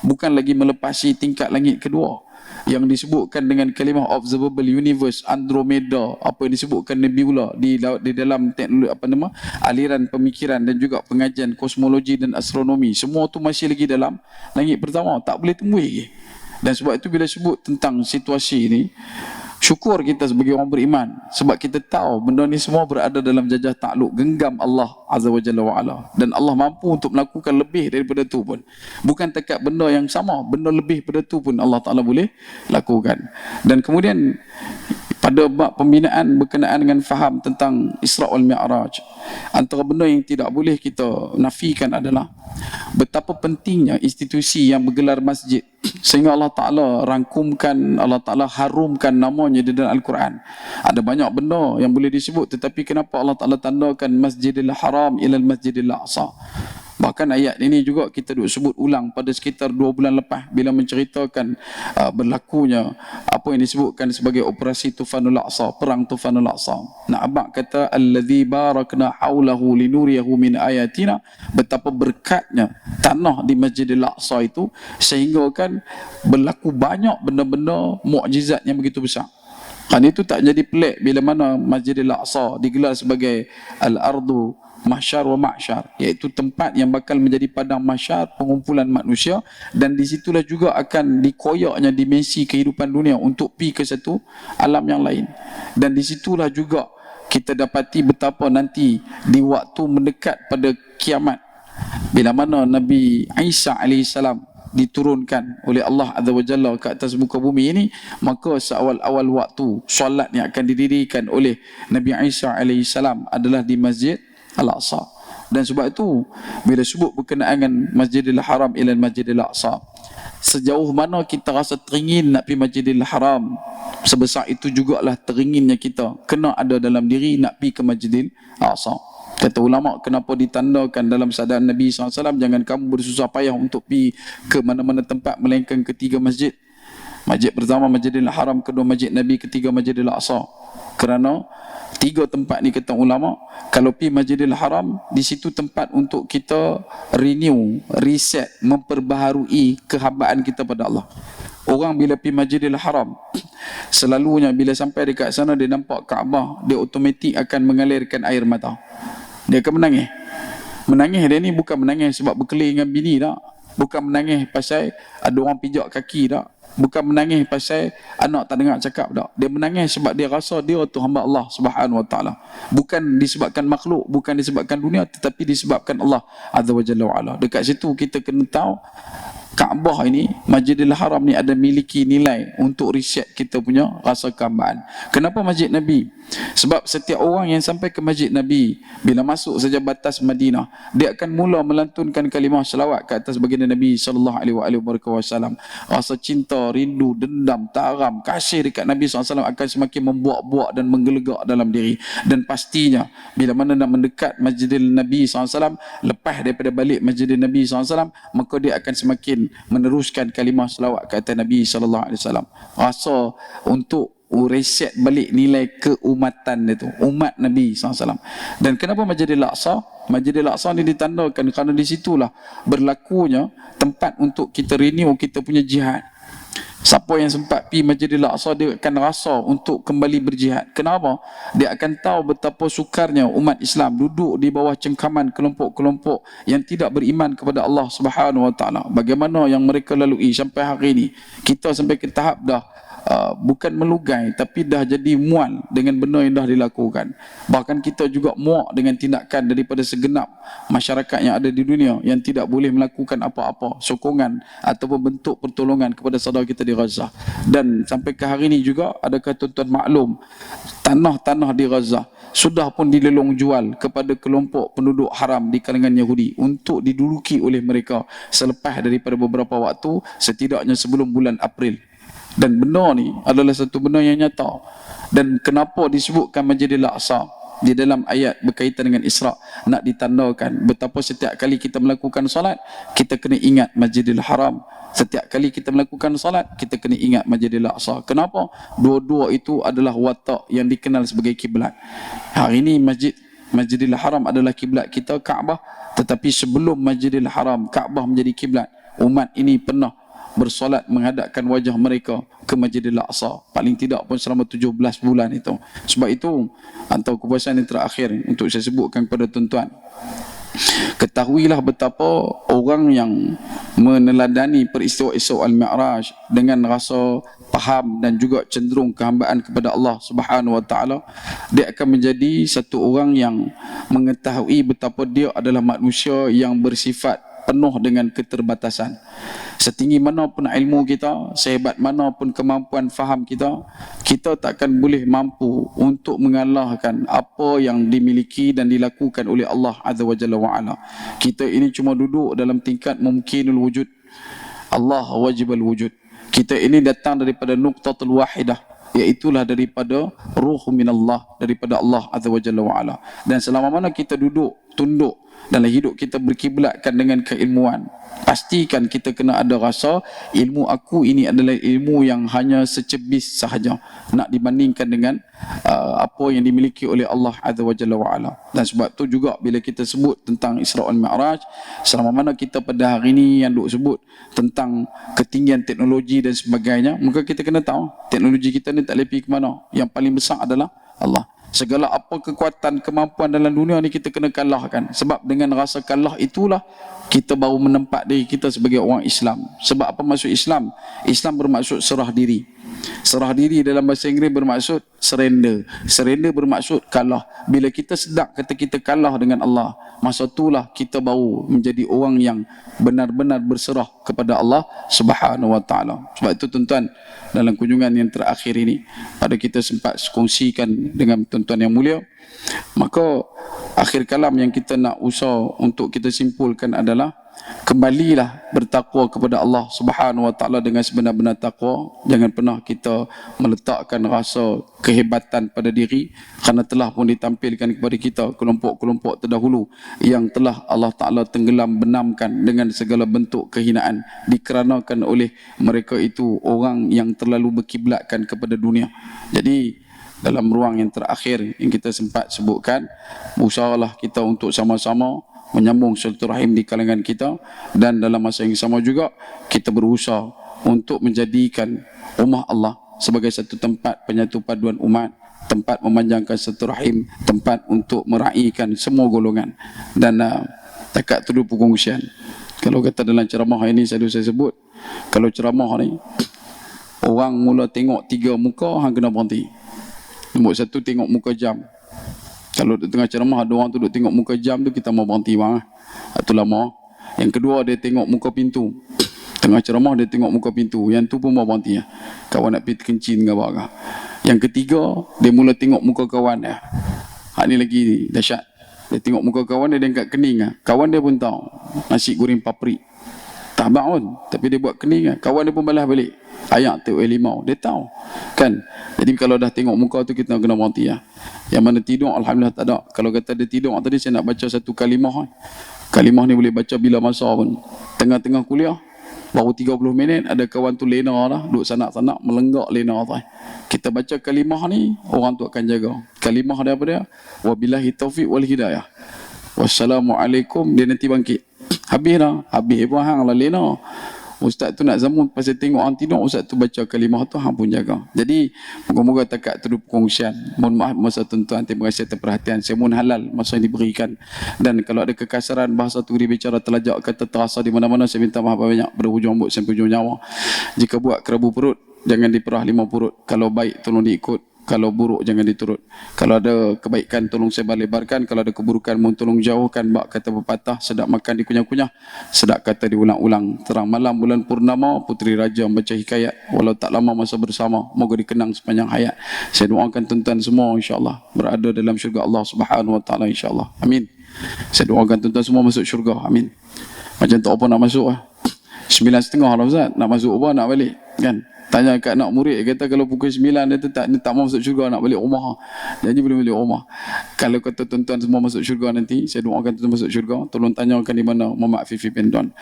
Bukan lagi melepasi tingkat langit kedua, yang disebutkan dengan kalimah observable universe, Andromeda, apa yang disebutkan nebula di dalam teknologi aliran pemikiran dan juga pengajian kosmologi dan astronomi. Semua tu masih lagi dalam langit pertama, tak boleh tembus lagi. Dan sebab itu bila sebut tentang situasi ini, syukur kita sebagai orang beriman, sebab kita tahu benda ni semua berada dalam jajah takluk genggam Allah Azza wa Jalla wa Ala, dan Allah mampu untuk melakukan lebih daripada tu pun. Bukan dekat benda yang sama, benda lebih daripada tu pun Allah Ta'ala boleh lakukan. Dan kemudian pada bab pembinaan berkenaan dengan faham tentang Isra' wal Mi'raj, antara benda yang tidak boleh kita nafikan adalah betapa pentingnya institusi yang bergelar masjid, sehingga Allah Ta'ala rangkumkan, Allah Ta'ala harumkan namanya di dalam Al-Quran. Ada banyak benda yang boleh disebut, tetapi kenapa Allah Ta'ala tandakan Masjidil Haram ilal Masjidil Aqsa? Bahkan ayat ini juga kita duk sebut ulang pada sekitar 2 bulan lepas bila menceritakan berlakunya apa yang disebutkan sebagai operasi Tufanul Aqsa, perang Tufanul Aqsa. Nak abang kata allazi barakna haulahu linuriyahu min ayatina, betapa berkatnya tanah di Masjidil Aqsa itu sehingga kan berlaku banyak benda-benda mukjizat yang begitu besar. Kan itu tak jadi pelik bila mana Masjidil Aqsa digelar sebagai al-ardu mahsyar wa ma'syar, iaitu tempat yang bakal menjadi padang mahsyar, pengumpulan manusia, dan disitulah juga akan dikoyaknya dimensi kehidupan dunia untuk pergi ke satu alam yang lain. Dan disitulah juga kita dapati betapa nanti di waktu mendekat pada kiamat, bila mana Nabi Isa AS diturunkan oleh Allah Azza wa Jalla ke atas muka bumi ini, maka seawal-awal waktu solat yang akan didirikan oleh Nabi Isa AS adalah di Masjid Al-Aqsa. Dan sebab itu bila sebut berkenaan dengan Masjidil Haram ila Masjidil Aqsa, sejauh mana kita rasa teringin nak pergi Masjidil Haram, sebesar itu jugalah teringinnya kita kena ada dalam diri nak pergi ke Masjidil Aqsa. Kata ulama, kenapa ditandakan dalam sabda Nabi SAW, jangan kamu bersusah payah untuk pergi ke mana-mana tempat melainkan ketiga masjid. Masjid pertama Masjidil Haram, kedua Masjid Nabi, ketiga Masjidil Aqsa. Kerana tiga tempat ni kata ulama, kalau pergi Masjidil Haram, di situ tempat untuk kita renew, reset, memperbaharui kehambaan kita pada Allah. Orang bila pergi Masjidil Haram, selalunya bila sampai dekat sana dia nampak Kaabah, dia automatik akan mengalirkan air mata. Dia akan menangis. Menangis dia ni bukan menangis sebab berkelahi dengan bini tak. Bukan menangis pasal ada orang pijak kaki tak. Bukan menangis pasal anak tak dengar cakap tak. Dia menangis sebab dia rasa dia tu hamba Allah Subhanahu Wa Taala. Bukan disebabkan makhluk, bukan disebabkan dunia, tetapi disebabkan Allah Azza wa Jalla wa Ala. Dekat situ kita kena tahu Kaabah ini, Masjidil Haram ni ada miliki nilai untuk reset kita punya rasa kehambaan. Kenapa Masjid Nabi? Sebab setiap orang yang sampai ke Masjid Nabi, bila masuk saja batas Madinah, dia akan mula melantunkan kalimah selawat ke atas baginda Nabi sallallahu alaihi wasallam. Rasa cinta, rindu, dendam, taram, kasih dekat Nabi SAW akan semakin membuak-buak dan menggelegak dalam diri. Dan pastinya bila mana nak mendekat Masjidil Nabi SAW, lepas daripada balik Masjidil Nabi SAW, maka dia akan semakin meneruskan kalimah selawat ke atas Nabi SAW. Rasa untuk reset balik nilai keumatan itu, umat Nabi SAW. Dan kenapa Masjidil Aqsa? Masjidil Aqsa ni ditandakan kerana di situlah berlakunya tempat untuk kita renew kita punya jihad. Siapa yang sempat pergi Masjidil Aqsa, dia akan rasa untuk kembali berjihad. Kenapa? Dia akan tahu betapa sukarnya umat Islam duduk di bawah cengkaman kelompok-kelompok yang tidak beriman kepada Allah Subhanahu Wa Taala. Bagaimana yang mereka lalui sampai hari ini. Kita sampai ke tahap dah bukan melugai, tapi dah jadi mual dengan benda yang dah dilakukan. Bahkan kita juga muak dengan tindakan daripada segenap masyarakat yang ada di dunia yang tidak boleh melakukan apa-apa sokongan ataupun bentuk pertolongan kepada saudara kita di Gaza. Dan sampai ke hari ini juga, adakah tuan-tuan maklum, tanah-tanah di Gaza sudah pun dilelong jual kepada kelompok penduduk haram di kalangan Yahudi untuk diduduki oleh mereka selepas daripada beberapa waktu, setidaknya sebelum bulan April. Dan benda ni adalah satu benda yang nyata. Dan kenapa disebutkan Masjidil Aqsa di dalam ayat berkaitan dengan Isra, nak ditandakan betapa setiap kali kita melakukan solat, kita kena ingat Masjidil Haram. Setiap kali kita melakukan solat, kita kena ingat Masjidil Aqsa. Kenapa? Dua-dua itu adalah watak yang dikenal sebagai kiblat. Hari ini Masjidil Haram adalah kiblat kita, Kaabah. Tetapi sebelum Masjidil Haram, Kaabah menjadi kiblat, umat ini pernah bersolat menghadapkan wajah mereka ke Masjidil Aqsa, paling tidak pun selama 17 bulan itu. Sebab itu antara kepuasan yang terakhir untuk saya sebutkan kepada tuan-tuan, ketahuilah betapa orang yang meneladani peristiwa Isra Al-Mi'raj dengan rasa faham dan juga cenderung kehambaan kepada Allah Subhanahu Wa Taala, dia akan menjadi satu orang yang mengetahui betapa dia adalah manusia yang bersifat penuh dengan keterbatasan. Setinggi mana pun ilmu kita, sehebat mana pun kemampuan faham kita, kita takkan boleh mampu untuk mengalahkan apa yang dimiliki dan dilakukan oleh Allah Azza wa Jalla wa Ala. Kita ini cuma duduk dalam tingkat mumkinul wujud, Allah wajibul wujud. Kita ini datang daripada nuqtatul wahidah, iaitulah daripada ruh minallah, daripada Allah Azza wa Jalla wa Ala. Dan selama mana kita duduk tunduk dalam hidup kita berkiblatkan dengan keilmuan, pastikan kita kena ada rasa ilmu aku ini adalah ilmu yang hanya secebis sahaja nak dibandingkan dengan apa yang dimiliki oleh Allah Azza wa Jalla wa Ala. Dan sebab tu juga bila kita sebut tentang Isra wal Mi'raj, selama mana kita pada hari ini yang duk sebut tentang ketinggian teknologi dan sebagainya, maka kita kena tahu teknologi kita ni tak boleh pergi ke mana. Yang paling besar adalah Allah. Segala apa kekuatan, kemampuan dalam dunia ni kita kena kalahkan. Sebab dengan rasa kalah itulah kita baru menempat diri kita sebagai orang Islam. Sebab apa maksud Islam? Islam bermaksud serah diri. Serah diri dalam bahasa Inggeris bermaksud surrender. Surrender bermaksud kalah. Bila kita sedar kata kita kalah dengan Allah, masa itulah kita baru menjadi orang yang benar-benar berserah kepada Allah Subhanahu wa taala. Sebab itu tuan-tuan, dalam kunjungan yang terakhir ini pada kita sempat kongsikan dengan tuan-tuan yang mulia, maka akhir kalam yang kita nak usah untuk kita simpulkan adalah kembalilah bertakwa kepada Allah Subhanahu wa taala dengan sebenar-benar takwa. Jangan pernah kita meletakkan rasa kehebatan pada diri, kerana telah pun ditampilkan kepada kita kelompok-kelompok terdahulu yang telah Allah Taala tenggelam benamkan dengan segala bentuk kehinaan dikarenakan oleh mereka itu orang yang terlalu berkiblatkan kepada dunia. Jadi dalam ruang yang terakhir yang kita sempat sebutkan, berusahalah kita untuk sama-sama menyambung silaturahim di kalangan kita, dan dalam masa yang sama juga kita berusaha untuk menjadikan rumah Allah sebagai satu tempat penyatu paduan umat, tempat memanjangkan silaturahim, tempat untuk meraihkan semua golongan. Dan takat tu perkongsian. Kalau kata dalam ceramah ini saya sebut, kalau ceramah ni orang mula tengok 3 muka, hang kena berhenti. Nombor 1, tengok muka jam. Kalau di tengah ceramah ada orang tu duk tengok muka jam tu, kita mau berhenti bang. Itu lama. Yang kedua, dia tengok muka pintu. Tengah ceramah dia tengok muka pintu. Yang tu pun mau berhenti. Kawan nak pergi kencing dengan barang. Yang ketiga, dia mula tengok muka kawan dia. Hak ni lagi dahsyat. Dia tengok muka kawan dia angkat kening. Kawan dia pun tahu nasi goreng paprik. Tak bangun, tapi dia buat kening. Kawan dia pun balas balik. Ayak tu limau, dia tahu kan. Jadi kalau dah tengok muka tu, kita kena berhenti ya. Yang mana tidur, alhamdulillah tak ada. Kalau kata dia tidur, tadi saya nak baca satu kalimah. Kalimah ni boleh baca bila masa pun. Tengah-tengah kuliah, baru 30 minit, ada kawan tu lena dah, duduk sanak-sanak melenggak lena tu. Kita baca kalimah ni, orang tu akan jaga. Kalimah dia apa dia? Wabillahi taufiq wal hidayah. Wassalamualaikum, dia nanti bangkit. Habis dah, habis pun hang lah lena. Ustaz tu nak zamun pasal tengok orang tidur, ustaz tu baca kalimah tu, hang pun jaga. Jadi moga-moga takat tu perkongsian. Mohon maaf masa tuan-tuan, terima kasih atas perhatian. Saya mohon halal masa yang diberikan. Dan kalau ada kekasaran bahasa tu dibicara telajak kata terasa di mana-mana, saya minta maaf banyak dari hujung rambut sampai hujung nyawa. Jika buat kerabu perut, jangan diperah 5 perut. Kalau baik tolong diikut, kalau buruk jangan diturut. Kalau ada kebaikan tolong sebar-lebarkan, kalau ada keburukan mohon tolong jauhkan. Bak kata pepatah, sedap makan dikunyah-kunyah, sedap kata diulang-ulang. Terang malam bulan purnama, puteri raja membaca hikayat. Walau tak lama masa bersama, moga dikenang sepanjang hayat. Saya doakan tuan-tuan semua insya-Allah berada dalam syurga Allah Subhanahu wa taala insya-Allah. Amin. Saya doakan tuan-tuan semua masuk syurga. Amin. Macam tak apa nak masuk 9:30 lah Ustaz, nak masuk apa nak balik kan? Tanya kat anak murid, kata kalau pukul 9 dia tak mau masuk syurga, nak balik rumah. Jadi boleh balik rumah. Kalau kata tuan-tuan semua masuk syurga nanti, saya doakan tuan-tuan masuk syurga, tolong tanyakan di mana Muhammad Fifi Pendon.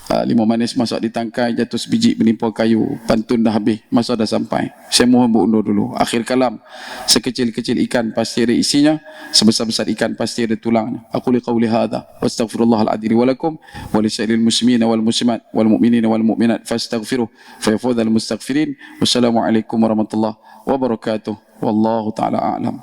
5 manis masak di tangkai, jatuh sebiji menimpa kayu, pantun dah habis, masa dah sampai. Saya mohon berundur dulu. Akhir kalam, sekecil-kecil ikan pasti ada isinya, sebesar-besar ikan pasti ada tulangnya. Aku liqauli hadha, wastaghfirullahaladzim walakum, walisairil muslimina wal muslimat, wal mu'minina wal mu'minat, fastaghfiruh, fayafudhal mustaghfirin. Wassalamualaikum warahmatullahi wabarakatuh. Wallahu ta'ala a'lam.